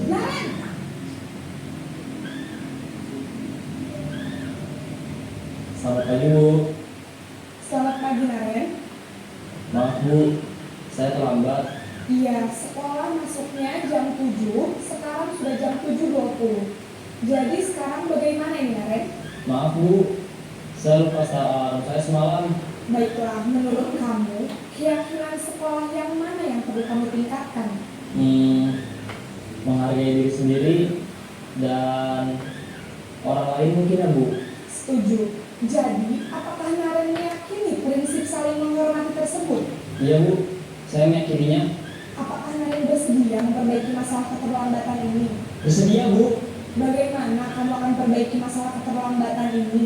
Naren, Selamat pagi Bu. selamat pagi Naren. Maaf Bu, saya terlambat. Iya, sekolah masuknya jam 7, sekarang sudah jam 7.20. Jadi sekarang bagaimana ini Naren? Maaf Bu, saya lupa start alarm saya semalam. Baiklah, menurut kamu, keyakinan sekolah yang mana yang perlu kamu tingkatkan? Menghargai diri sendiri dan orang lain mungkin ya Bu. Setuju. Jadi, apakah Naren meyakini prinsip saling menghormati tersebut? Iya Bu, saya meyakininya. Apakah Naren bersedia memperbaiki masalah keterlambatan ini? Bersedia Bu. Bagaimana kamu akan perbaiki masalah keterlambatan ini?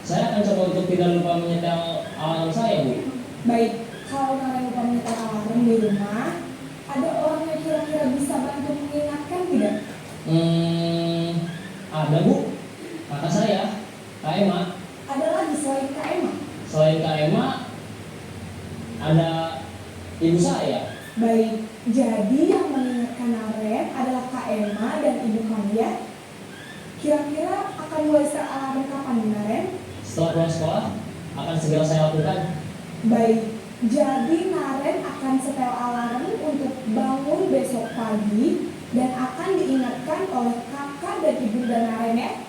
Saya akan coba untuk tidak lupa menyetel alarm saya Bu. Baik, kalau Naren lupa menyetel alarm di rumah, ada orang yang kira-kira bisa bantu mengingatkan tidak? Ada Bu, kakak saya, Kak Emma. Ada lagi selain Kak Emma? Selain Kak Emma, ada ibu saya. Baik, jadi yang mengingatkan Naren adalah Kak Emma dan ibu kamu ya? Kira-kira akan mulai start alarm kapan nih Naren? Setelah pulang sekolah, akan segera saya lakukan. Baik, jadi Naren akan setel alarm untuk bangun besok pagi dan akan diingatkan oleh kakak dan ibunda Naren ya.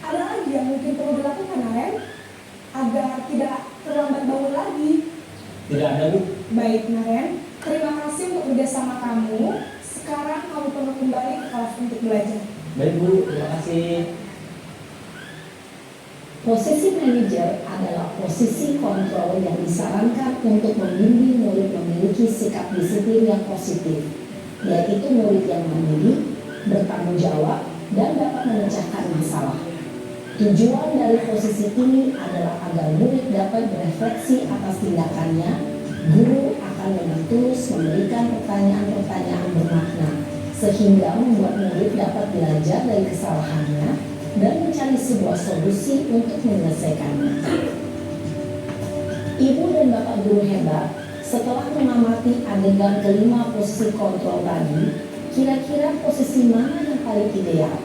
Ada lagi yang mungkin perlu dilakukan Naren agar tidak terlambat bangun lagi. Tidak ada Bu. Baik Naren, terima kasih untuk kerjasama kamu. Sekarang kamu perlu kembali ke kelas untuk belajar. Baik Bu, terima kasih. Posisi manajer adalah posisi kontrol yang disarankan untuk membimbing murid memiliki sikap disiplin yang positif, yaitu murid yang mandiri, bertanggung jawab, dan dapat memecahkan masalah. Tujuan dari posisi ini adalah agar murid dapat berefleksi atas tindakannya. Guru akan dengan tulus memberikan pertanyaan-pertanyaan bermakna, sehingga membuat murid dapat belajar dari kesalahannya dan mencari sebuah solusi untuk menyelesaikannya. Ibu dan Bapak guru hebat, setelah mengamati adegan kelima posisi kontrol tadi, kira-kira posisi mana yang paling ideal?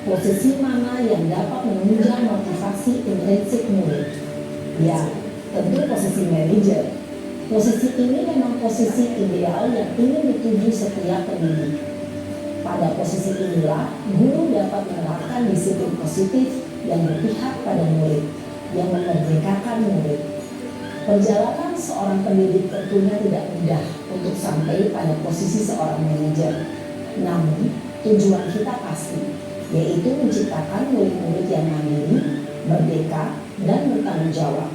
Posisi mana yang dapat menunjang motivasi intrinsik murid? Ya, tentu posisi manajer. Posisi ini memang posisi ideal yang ingin dituju setiap pendidik. Pada posisi inilah, guru dapat menerapkan disiplin positif yang berpihak pada murid, yang memerdekakan murid. Perjalanan seorang pendidik tentunya tidak mudah untuk sampai pada posisi seorang manajer. Namun, tujuan kita pasti, yaitu menciptakan murid-murid yang mandiri, merdeka, dan bertanggung jawab.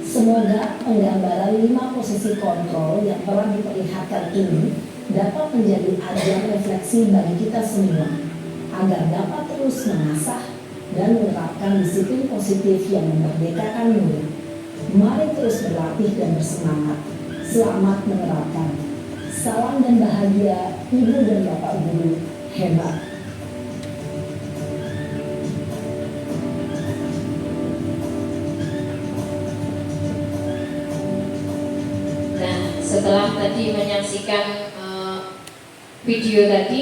Semoga penggambaran 5 posisi kontrol yang telah diperlihatkan ini dapat menjadi ajar refleksi bagi kita semua, agar dapat terus mengasah dan menerapkan disiplin positif yang memerdekakan murid. Mari terus berlatih dan bersemangat. Selamat menerapkan. Salam dan bahagia Ibu dan Bapak guru hebat. Nah, setelah tadi menyaksikan video tadi,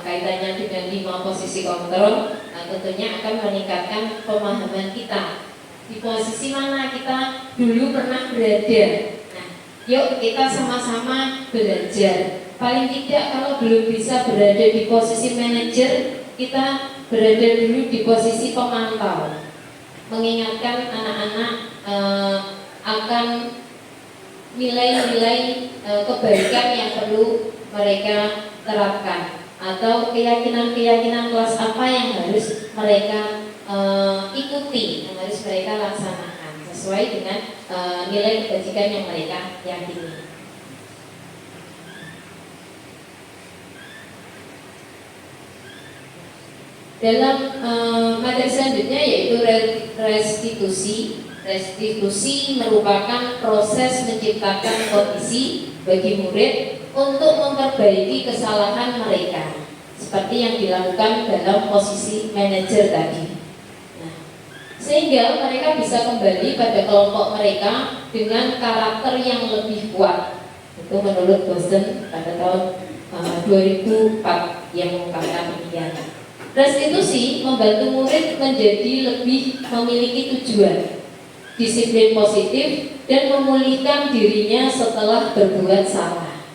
kaitannya dengan 5 posisi kontrol, tentunya akan meningkatkan pemahaman kita. Di posisi mana kita dulu pernah berada. Nah, yuk kita sama-sama belajar. Paling tidak kalau belum bisa berada di posisi manajer, kita berada dulu di posisi pemantau. Mengingatkan anak-anak akan nilai-nilai kebaikan yang perlu mereka terapkan, atau keyakinan-keyakinan kelas apa yang harus mereka ikuti, yang harus mereka laksanakan sesuai dengan nilai kebajikan yang mereka yakini. Dalam materi selanjutnya yaitu restitusi. Restitusi merupakan proses menciptakan kondisi bagi murid untuk memperbaiki kesalahan mereka, seperti yang dilakukan dalam posisi manajer tadi. Sehingga mereka bisa kembali pada kelompok mereka dengan karakter yang lebih kuat. Itu menurut Boston pada tahun 2004 yang mengungkapkan demikian. Restitusi membantu murid menjadi lebih memiliki tujuan, disiplin positif, dan memulihkan dirinya setelah berbuat salah.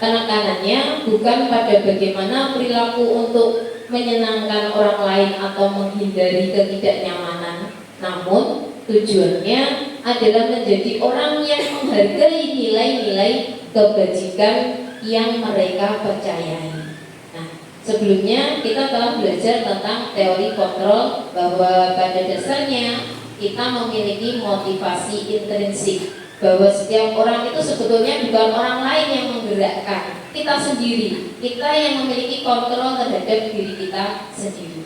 Penekanannya bukan pada bagaimana perilaku untuk menyenangkan orang lain atau menghindari ketidaknyamanan, namun tujuannya adalah menjadi orang yang menghargai nilai-nilai kebajikan yang mereka percayai. Nah, sebelumnya kita telah belajar tentang teori kontrol, bahwa pada dasarnya kita memiliki motivasi intrinsik, bahwa setiap orang itu sebetulnya bukan orang lain yang menggerakkan, kita sendiri, kita yang memiliki kontrol terhadap diri kita sendiri.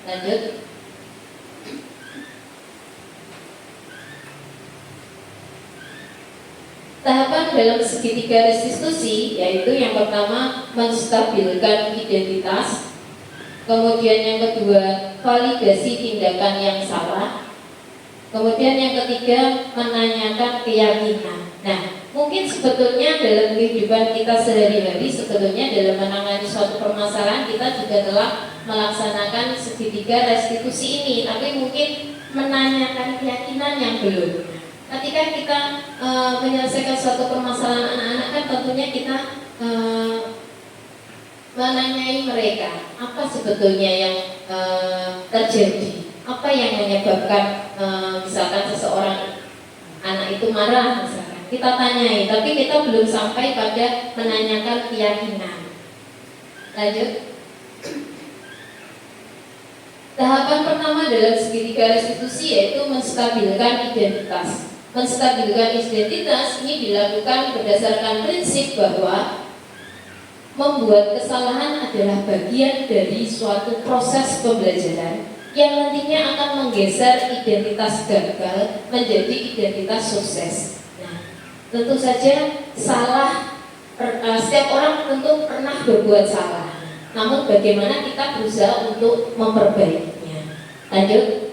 Lanjut. Tahapan dalam segitiga restitusi yaitu yang pertama menstabilkan identitas, kemudian yang kedua validasi tindakan yang salah, kemudian yang ketiga menanyakan keyakinan. Nah, mungkin sebetulnya dalam kehidupan kita sehari-hari, sebetulnya dalam menangani suatu permasalahan kita juga telah melaksanakan segitiga restitusi ini, tapi mungkin menanyakan keyakinan yang belum. Ketika kita menyelesaikan suatu permasalahan anak-anak, kan tentunya kita menanyai mereka apa sebetulnya yang terjadi, apa yang menyebabkan misalkan seseorang anak itu marah misalkan, kita tanyai, tapi kita belum sampai pada menanyakan keyakinan. Lanjut. Tahapan pertama dalam segitiga restitusi yaitu menstabilkan identitas. Menstabilkan identitas ini dilakukan berdasarkan prinsip bahwa membuat kesalahan adalah bagian dari suatu proses pembelajaran yang nantinya akan menggeser identitas gagal menjadi identitas sukses. Nah, tentu saja setiap orang tentu pernah berbuat salah. Namun bagaimana kita berusaha untuk memperbaikinya. Lanjut.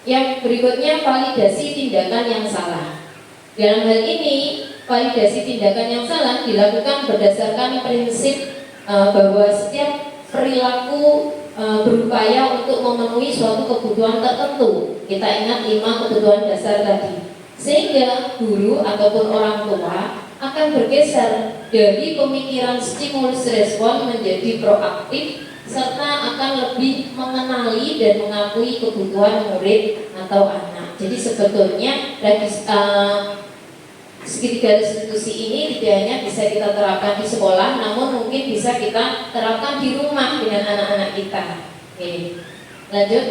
Yang berikutnya, validasi tindakan yang salah. Dalam hal ini, validasi tindakan yang salah dilakukan berdasarkan prinsip bahwa setiap perilaku berupaya untuk memenuhi suatu kebutuhan tertentu. Kita ingat 5 kebutuhan dasar tadi. Sehingga guru ataupun orang tua akan bergeser dari pemikiran stimulus respon menjadi proaktif, serta akan lebih mengenali dan mengakui kebutuhan murid atau anak. Jadi sebetulnya segitiga restitusi ini tidak hanya bisa kita terapkan di sekolah, namun mungkin bisa kita terapkan di rumah dengan anak-anak kita. Oke, lanjut.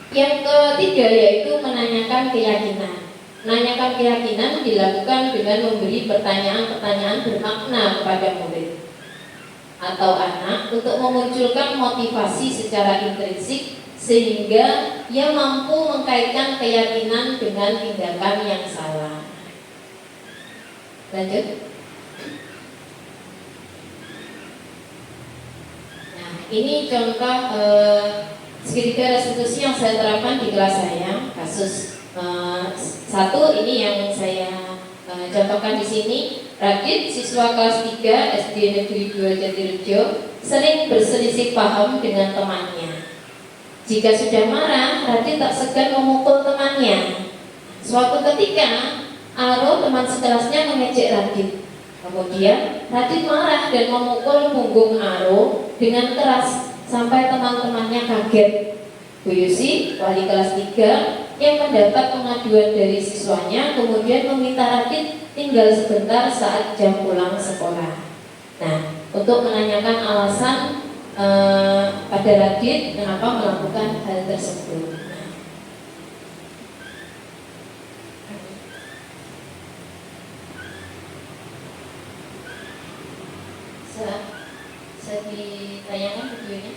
Yang ketiga yaitu menanyakan keyakinan. Menanyakan keyakinan dilakukan dengan memberi pertanyaan-pertanyaan bermakna kepada murid atau anak untuk memunculkan motivasi secara intrinsik sehingga ia mampu mengkaitkan keyakinan dengan tindakan yang salah. Lanjut. Nah, ini contoh segitiga restitusi yang saya terapkan di kelas saya. Kasus satu ini yang saya contohkan di sini. Radit, siswa kelas 3 SD Negeri 2 Jatirejo, sering berselisih paham dengan temannya. Jika sudah marah, Radit tak segan memukul temannya. Suatu ketika, Aro, teman sekelasnya, mengejek Radit. Kemudian, Radit marah dan memukul punggung Aro dengan keras sampai teman-temannya kaget. Bu Yusi, wali kelas 3, yang mendapat pengaduan dari siswanya, kemudian meminta Radit tinggal sebentar saat jam pulang sekolah. Nah, untuk menanyakan alasan pada Radit kenapa melakukan hal tersebut. Bisa ditayangkan videonya?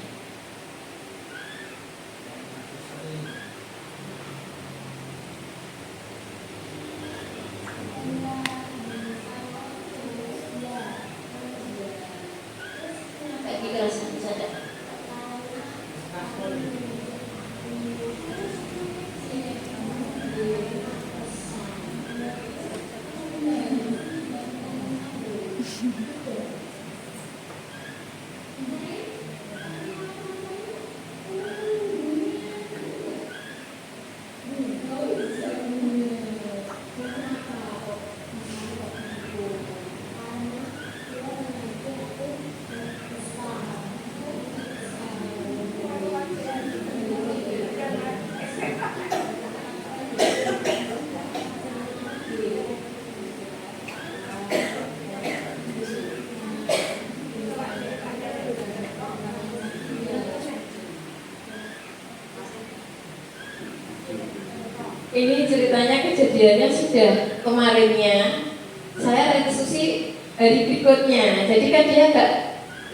Ini ceritanya kejadiannya sudah kemarinnya. Saya restitusi hari berikutnya. Jadi kan dia agak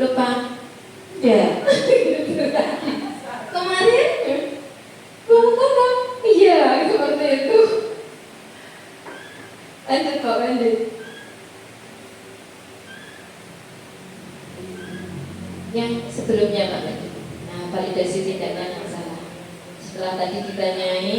lupa. Ya. Kemarin kamu iya seperti itu. Lanjut Pak Wendy. Yang sebelumnya Pak Wendy. Nah, validasi tindakan yang salah. Setelah tadi ditanyai,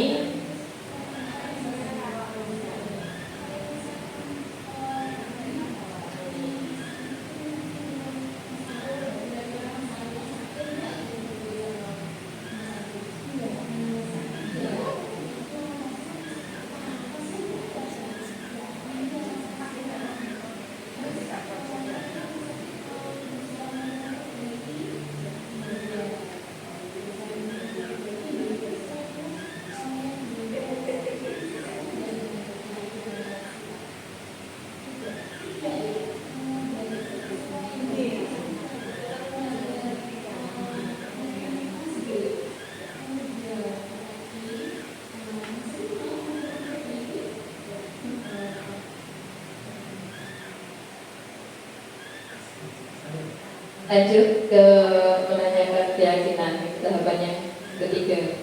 lanjut ke menanyakan keyakinan, tahapan yang ketiga.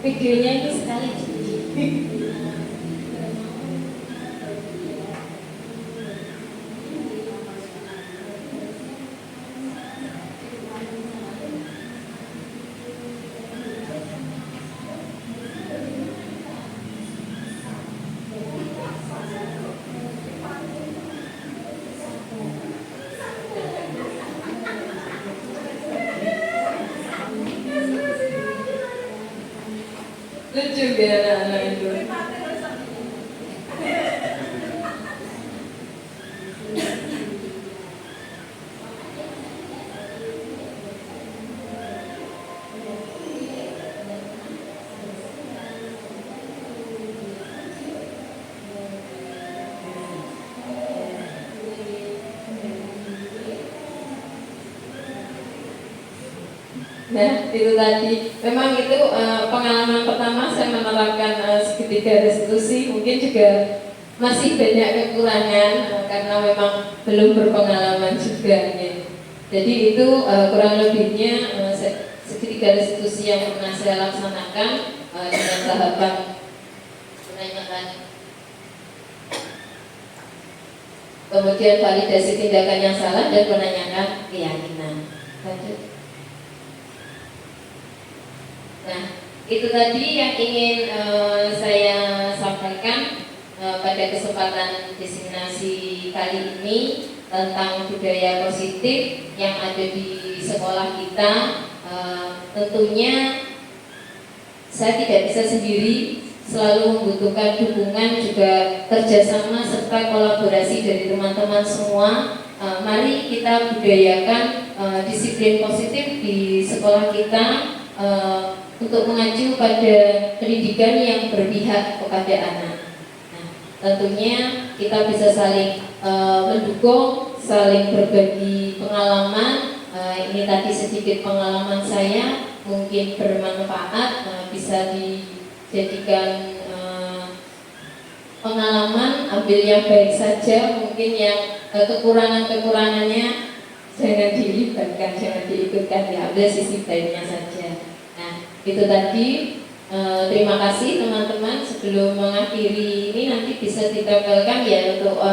videonya ini sekali. Lucu ya anak-anak itu. Nah, itu tadi. Memang itu pengalaman pertama saya menerapkan segitiga restitusi. Mungkin juga masih banyak kekurangan karena memang belum berpengalaman juga. Gitu. Jadi itu kurang lebihnya segitiga restitusi yang pernah saya laksanakan dengan tahapan menanyakan, kemudian validasi tindakan yang salah dan menanyakan keyakinan. Lanjut. Nah, itu tadi yang ingin saya sampaikan pada kesempatan diseminasi kali ini tentang budaya positif yang ada di sekolah kita. Tentunya saya tidak bisa sendiri, selalu membutuhkan dukungan juga kerjasama serta kolaborasi dari teman-teman semua. Mari kita budayakan disiplin positif di sekolah kita untuk mengacu pada pendidikan yang berpihak kepada anak. Nah, tentunya kita bisa saling mendukung, saling berbagi pengalaman. Ini tadi sedikit pengalaman saya, mungkin bermanfaat, bisa dijadikan pengalaman, ambil yang baik saja, mungkin yang kekurangannya jangan dilibatkan, jangan diikutkan, diambil sisi baiknya saja. Itu tadi. Terima kasih teman-teman. Sebelum mengakhiri ini nanti bisa ditempelkan ya untuk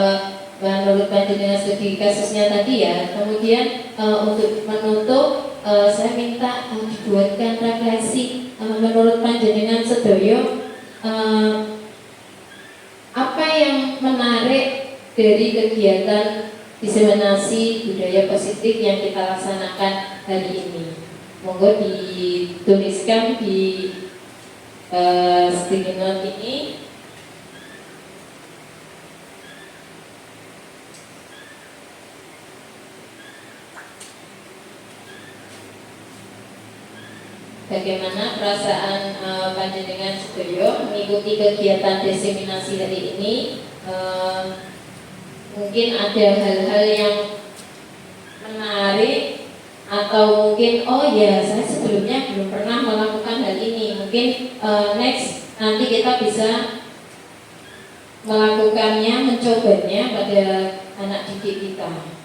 menurut panjenengan studi kasusnya tadi ya. Kemudian untuk menutup saya minta dibuatkan refleksi menurut panjenengan sedoyo, apa yang menarik dari kegiatan diseminasi budaya positif yang kita laksanakan hari ini. Monggo dituliskan di sticky note ini. Bagaimana perasaan panjenengan sedaya mengikuti kegiatan diseminasi hari ini? Mungkin ada hal-hal yang menarik, atau mungkin oh ya saya sebelumnya belum pernah melakukan hal ini. Mungkin next nanti kita bisa melakukannya, mencobanya pada anak didik kita.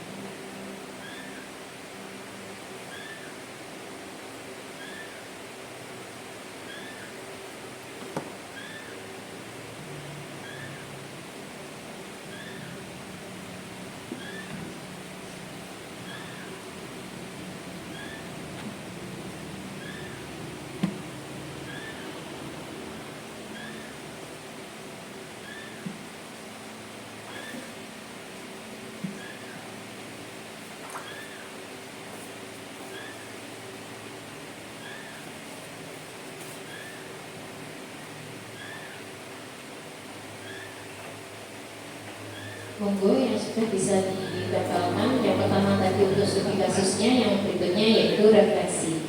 Monggo yang sudah bisa didaftarkan. Yang pertama tadi untuk studi kasusnya, yang berikutnya yaitu refleksi.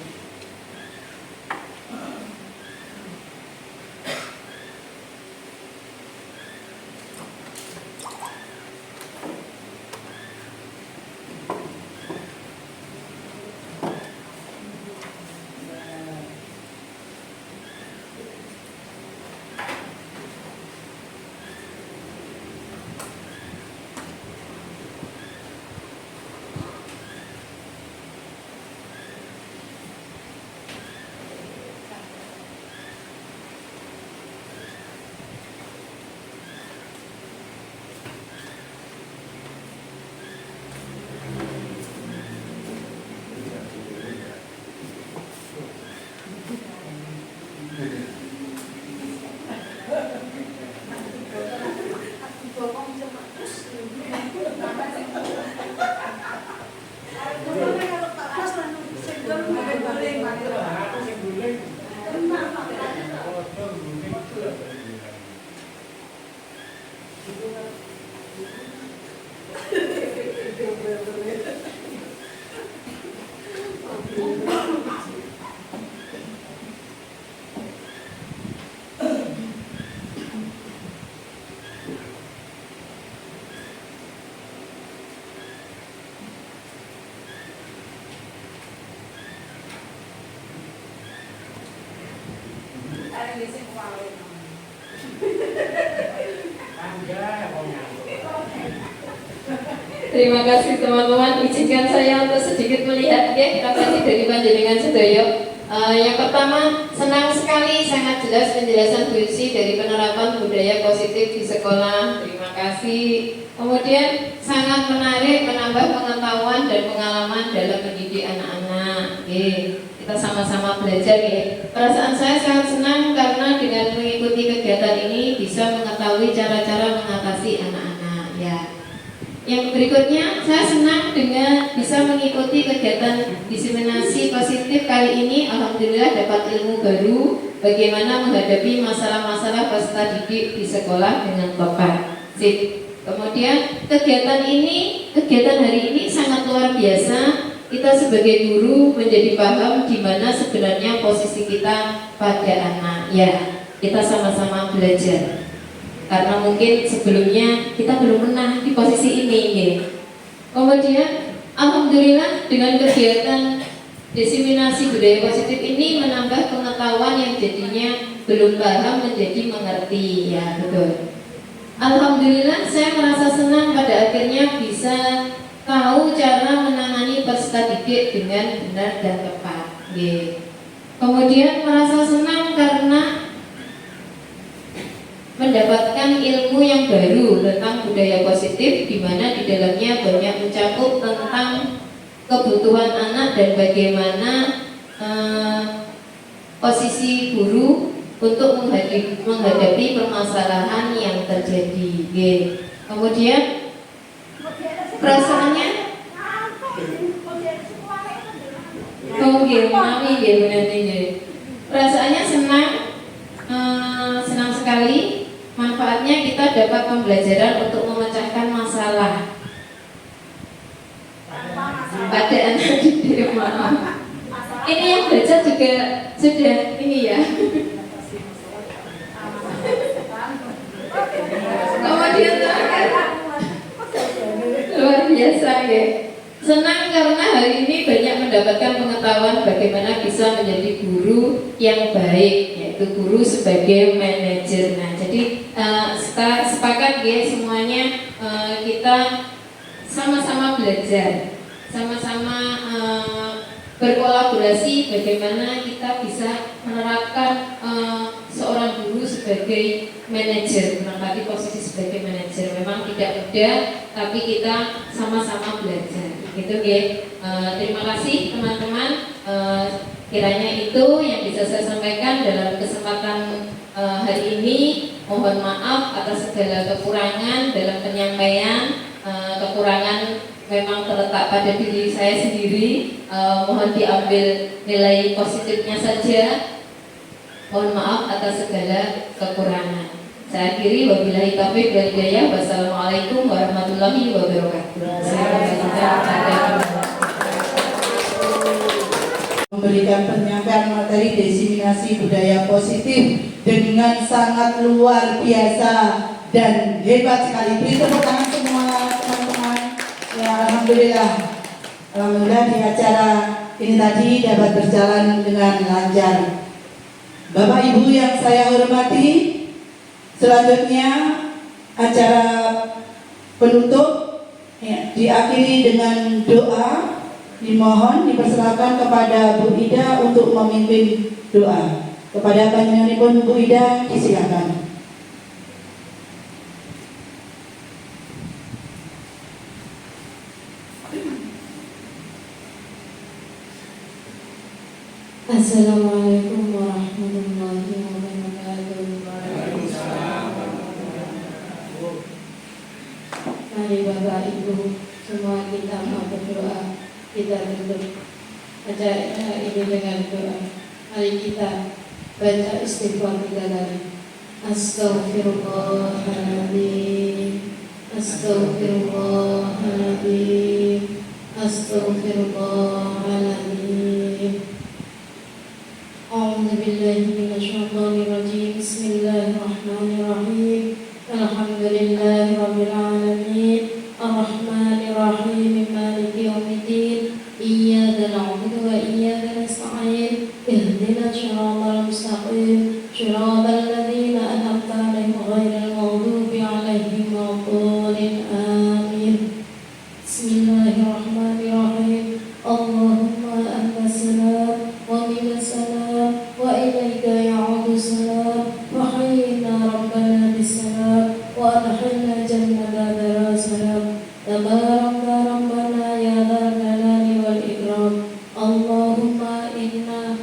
Terima kasih teman-teman. Izinkan saya untuk sedikit melihat refleksi dari panjenengan sedoyo. Yang pertama, senang sekali sangat jelas penjelasan Bu Yusi dari penerapan budaya positif di sekolah. Terima kasih. Kemudian sangat menarik menambah pengetahuan dan pengalaman dalam mendidik anak-anak. Kita sama-sama belajar ya. Perasaan saya sangat senang karena dengan mengikuti kegiatan ini bisa mengetahui cara-cara mengatasi anak-anak ya. Yang berikutnya, saya senang dengan bisa mengikuti kegiatan diseminasi positif kali ini. Alhamdulillah dapat ilmu baru bagaimana menghadapi masalah-masalah peserta didik di sekolah dengan tepat. Sip. Kemudian kegiatan hari ini sangat luar biasa. Kita sebagai guru menjadi paham di mana sebenarnya posisi kita pada anak. Ya, kita sama-sama belajar. Karena mungkin sebelumnya kita belum pernah di posisi ini ya. Kemudian alhamdulillah dengan kegiatan diseminasi budaya positif ini menambah pengetahuan yang jadinya belum paham menjadi mengerti ya, betul. Alhamdulillah saya merasa senang pada akhirnya bisa tahu cara menangani peserta didik dengan benar dan tepat ya. Kemudian merasa senang karena mendapatkan ilmu yang baru tentang budaya positif di mana di dalamnya banyak mencakup tentang kebutuhan anak dan bagaimana posisi guru untuk menghadapi permasalahan yang terjadi. Kemudian perasaannya perasaannya senang sekali. Manfaatnya kita dapat pembelajaran untuk memecahkan masalah pada anak didik. Ini yang baca juga sudah ini ya. Kemudian luar biasa ya. Senang karena hari ini banyak mendapatkan pengetahuan bagaimana bisa menjadi guru yang baik, yaitu guru sebagai manajer. Nah, jadi sepakat ya semuanya, kita sama-sama belajar, sama-sama berkolaborasi bagaimana kita bisa menerapkan seorang guru sebagai manajer, menempati posisi sebagai manajer. Memang tidak mudah, tapi kita sama-sama belajar. Gitu ya. Terima kasih teman-teman. Kiranya itu yang bisa saya sampaikan dalam kesempatan hari ini. Mohon maaf atas segala kekurangan dalam penyampaian. Kekurangan memang terletak pada diri saya sendiri. Mohon diambil nilai positifnya saja. Mohon maaf atas segala kekurangan. Saya akhiri, wabillahi taufiq wal hidayah. Wassalamualaikum warahmatullahi wabarakatuh. Memberikan penyampaian materi diseminasi budaya positif dengan sangat luar biasa dan hebat sekali. Beri tepuk tangan semua teman-teman. Ya, alhamdulillah. Alhamdulillah di acara ini tadi dapat berjalan dengan lancar. Bapak Ibu yang saya hormati, selanjutnya acara penutup ya, diakhiri dengan doa. Dimohon dipersilakan kepada Bu Ida untuk memimpin doa. Kepada panjenenganipun Bu Ida disilakan. Assalamualaikum warahmatullahi wabarakatuh. Mari Bapak Ibu semua kita mau berdoa. Kita tutup acara ini dengan doa. Mari kita baca istighfar 3 kali. Astaghfirullahaladzim, Astaghfirullahaladzim, Astaghfirullahaladzim. A'udzu billahi minasyaitonir rajim. Bismillahirrahmanirrahim. Alhamdulillahirabbil alamin. Ar-Rahmanir Rahim. Maliki yaumiddin. Iyyaka na'budu wa iyyaka nasta'in. Ihdinas shiratal mustaqim. Shiratal Bismillahirrahmanirrahim. Allahumma anta salam wa minka salam wa ilaika ya'udu salam wa hayyina rabbana bisalam wa adkhilna jannata dar salam. Tabarakta rabbana ya dzal jalali wal ikram. Allahumma inna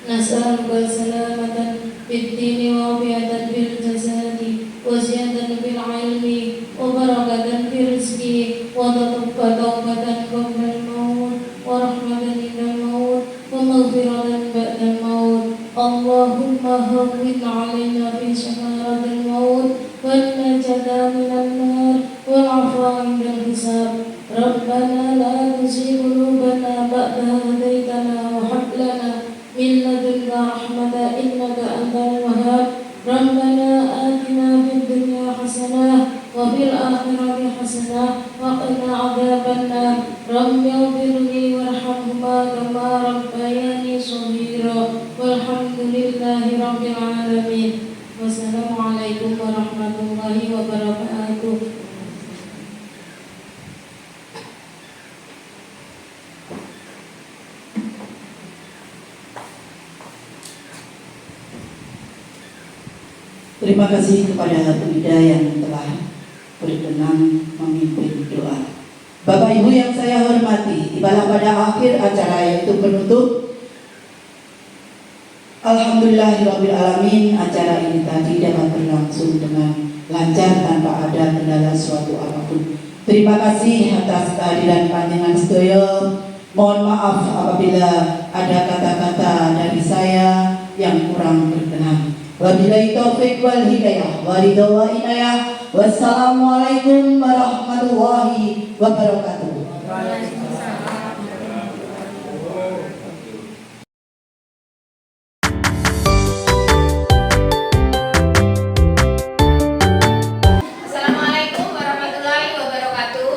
nas'aluka salamatan fid dini wa afiatan fil jasadi wa ziyadatan fil ilmi wa barakatan fil rizqi wa taubatan qabla al-maut wa rahmatan indal maut wa maghfiratan ba'da al-maut. Allahumma hawwin 'alaina fi sakaratil maut wan najata minan nar wal 'afwa 'indal hisab. Rabbana la tuzigh qulubana ba'da idh hadaytana wa hab lana min ladunka rahmatan innaka antal wahhab. Rabbana atina fid dunya hasanah wa fil akhirati hasanah wa qina adzabannar. Rabbi ighfirli warhamhuma kama rabbayani shaghira. Walhamdulillahi rabbil alamin. Wassalamualaikum warahmatullahi wabarakatuh. Terima kasih kepada Bu Ida yang telah berkenan memimpin doa. Bapak Ibu yang saya hormati, tibalah pada akhir acara yaitu penutup. Alhamdulillahirabbil alamin, acara ini tadi dapat berlangsung dengan lancar tanpa ada kendala suatu apapun. Terima kasih atas kehadiran panjenengan sedaya. Mohon maaf apabila ada kata-kata dari saya yang kurang berkenan. Wabillahi taufiq wal hidayah wa ridha wa inayah. Wassalamualaikum warahmatullahi wabarakatuh. Assalamualaikum warahmatullahi wabarakatuh.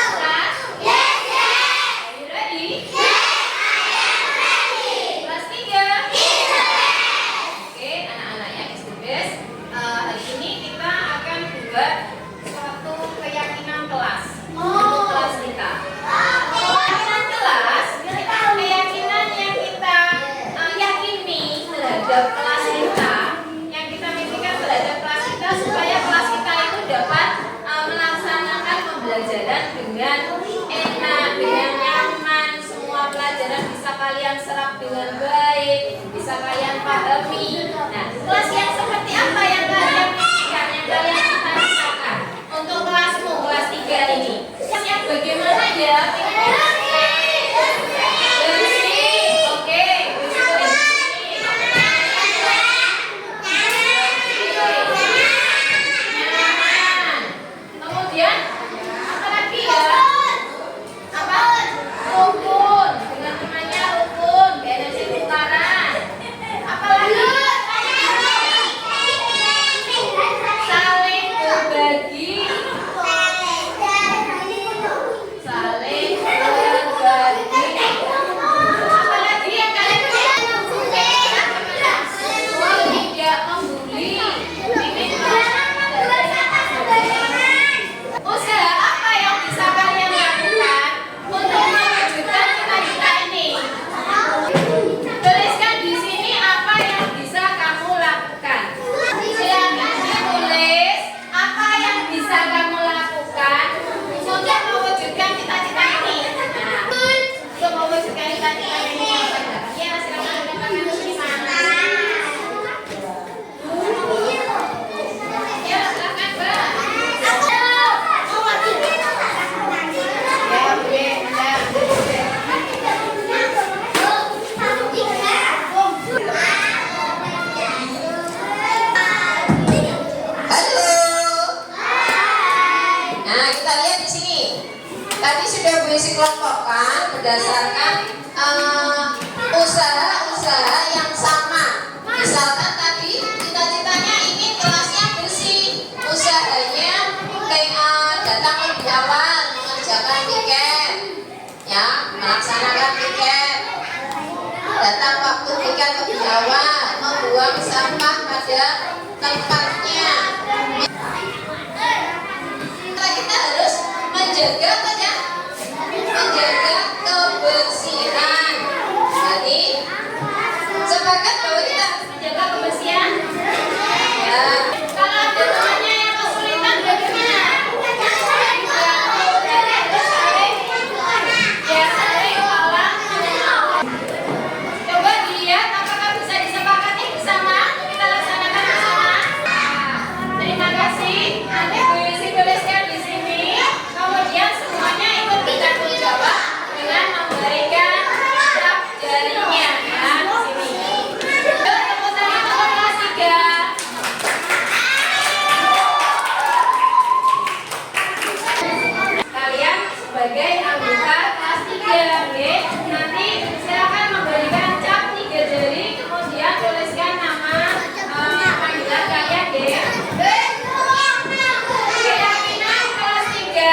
Kelas? Yes, yes. Are you ready? Yes, I am ready. Kelas 3? Oke, anak-anak yang students, hari ini kita akan buat suatu keyakinan kelas untuk kelas kita. Keyakinan kelas, keyakinan yang kita yakini terhadap kelas kita, yang kita mimpikan terhadap kelas kita supaya kelas kita itu dapat melaksanakan pembelajaran dengan enak, dengan nyaman, semua pelajaran bisa kalian serap dengan baik, bisa kalian pahami. Nah, kelas yang seperti apa yang kalian pikirkan, yang kalian cita-citakan untuk kelasmu, kelas 3 ini? Kelas yang bagaimana ya? Bersih, oke, nyaman. Kemudian apa lagi ya? Apa? Rukun, dengan temannya rukun, gak ada tukaran. Apa lagi? Saling berbagi. Saling berbagi. Apa lagi yang kalian tidak membuli. Usaha apa yang bisa kalian lakukan untuk mewujudkan cita-cita ini? Tuliskan di sini apa yang bisa kamu lakukan. Silakan ditulis apa yang bisa kamu lakukan untuk mewujudkan cita-cita ini. Nah, untuk mewujudkan cita-cita ini apa enggak? Ya, silakan menggunakan tulisan. Ya, silakan, Mbak. Nah, kita lihat di sini. Tadi sudah Bu Isi kelompokkan berdasarkan usaha-usaha yang sama. Misalkan tadi cita-citanya ingin kelasnya bersih, usahanya datang lebih awal, mengerjakan piket, ya, melaksanakan piket, datang waktu piket lebih awal, membuang sampah pada tempatnya. Kita harus menjaga kebersihan. Jadi sepakat bahwa kita harus menjaga kebersihan. Ya. Kalau ada temannya yang kesulitan bagaimana? Coba dilihat apakah bisa disepakati bersama, kita laksanakan bersama. Terima kasih. Nanti Bu Yusi tuliskan di sini. Kemudian semuanya ikut bertanggung jawab dengan memberikan cap jarinya ya di sini. Tepuk tangan untuk kelas 3. Kalian sebagai anggota kelas 3, oke? Nanti silakan memberikan cap 3 jari, kemudian tuliskan nama panggilan kalian, oke? Keyakinan kelas 3.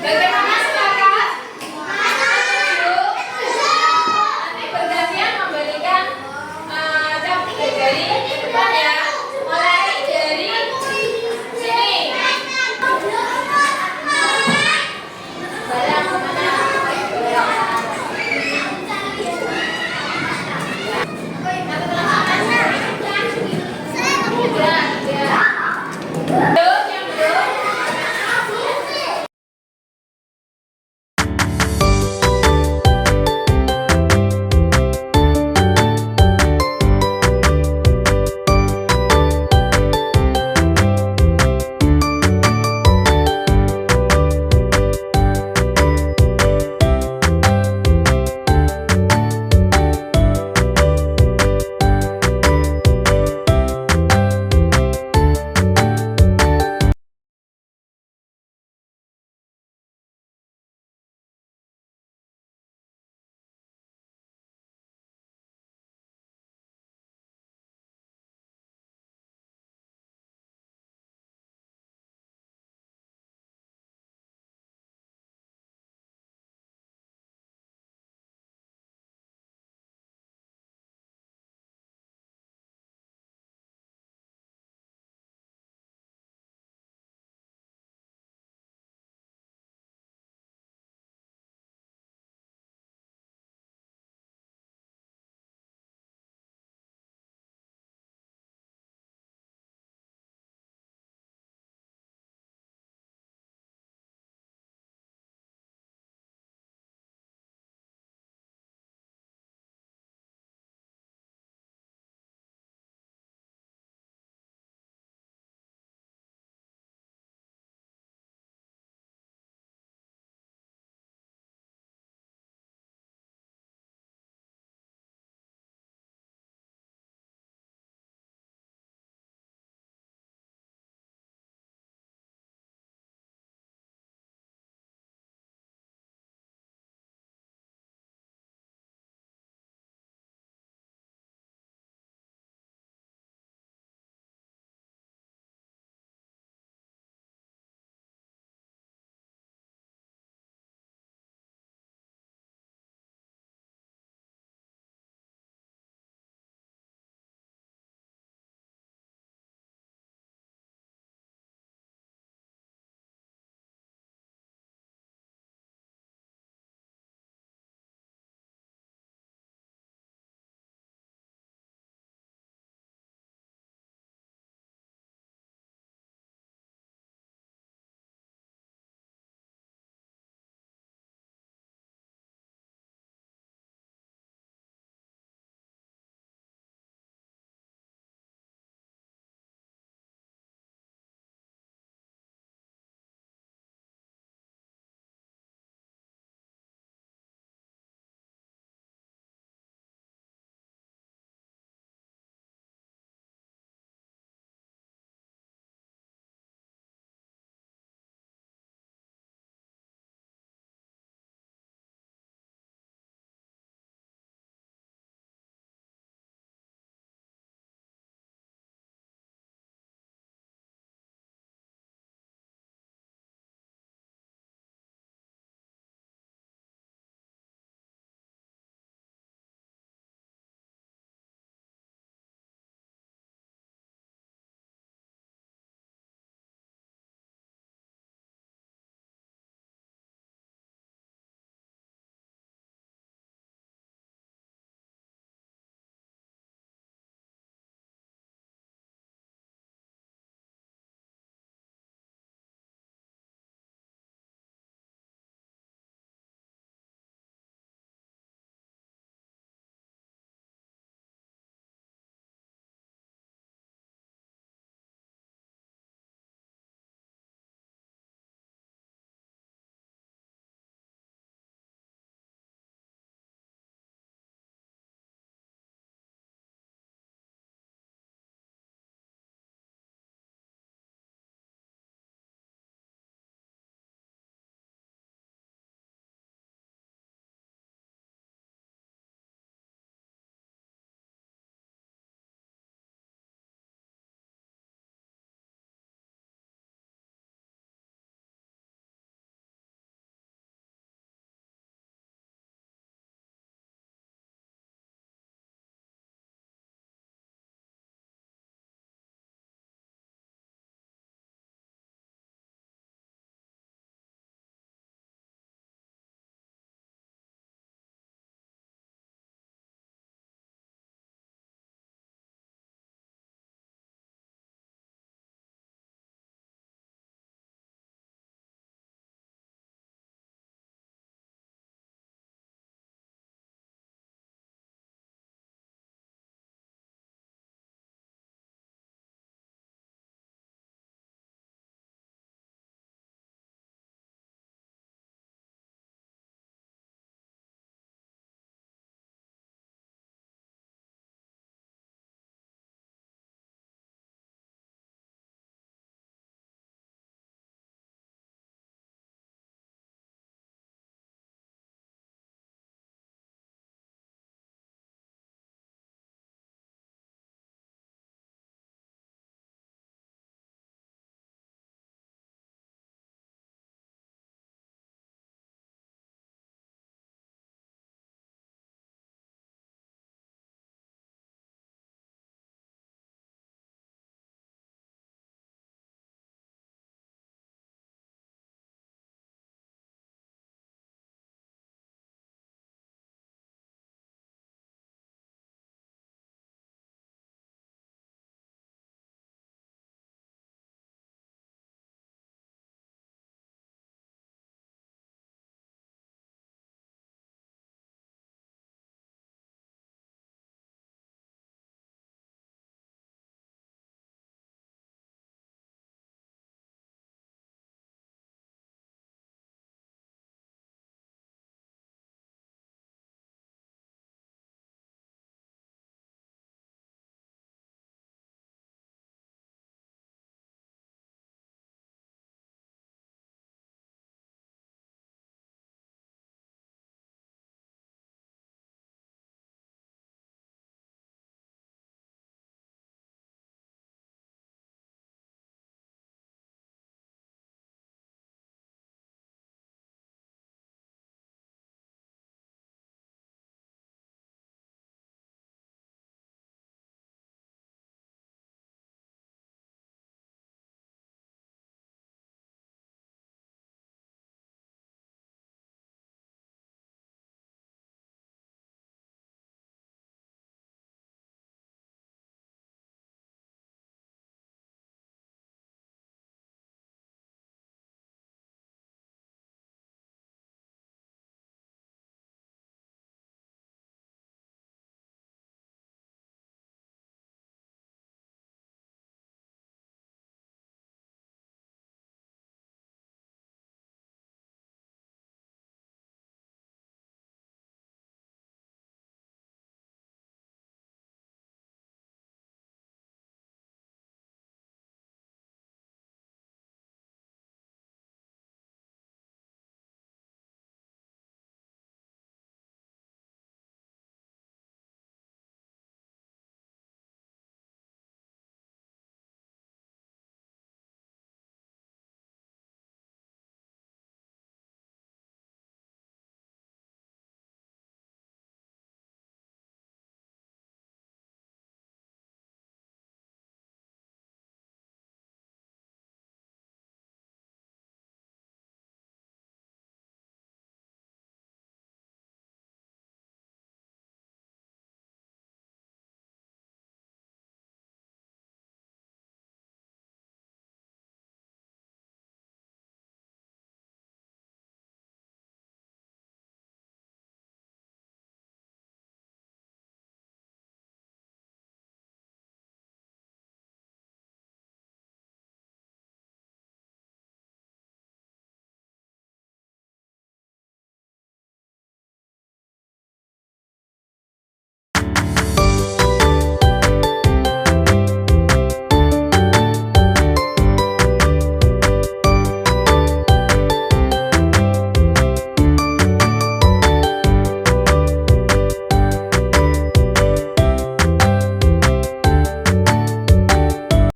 Bagaimana sepakat? Setuju? Nanti bergantian memberikan cap 3 jari di depan ya. Mulai dari sini. Barang mana? Satu, dua, tiga.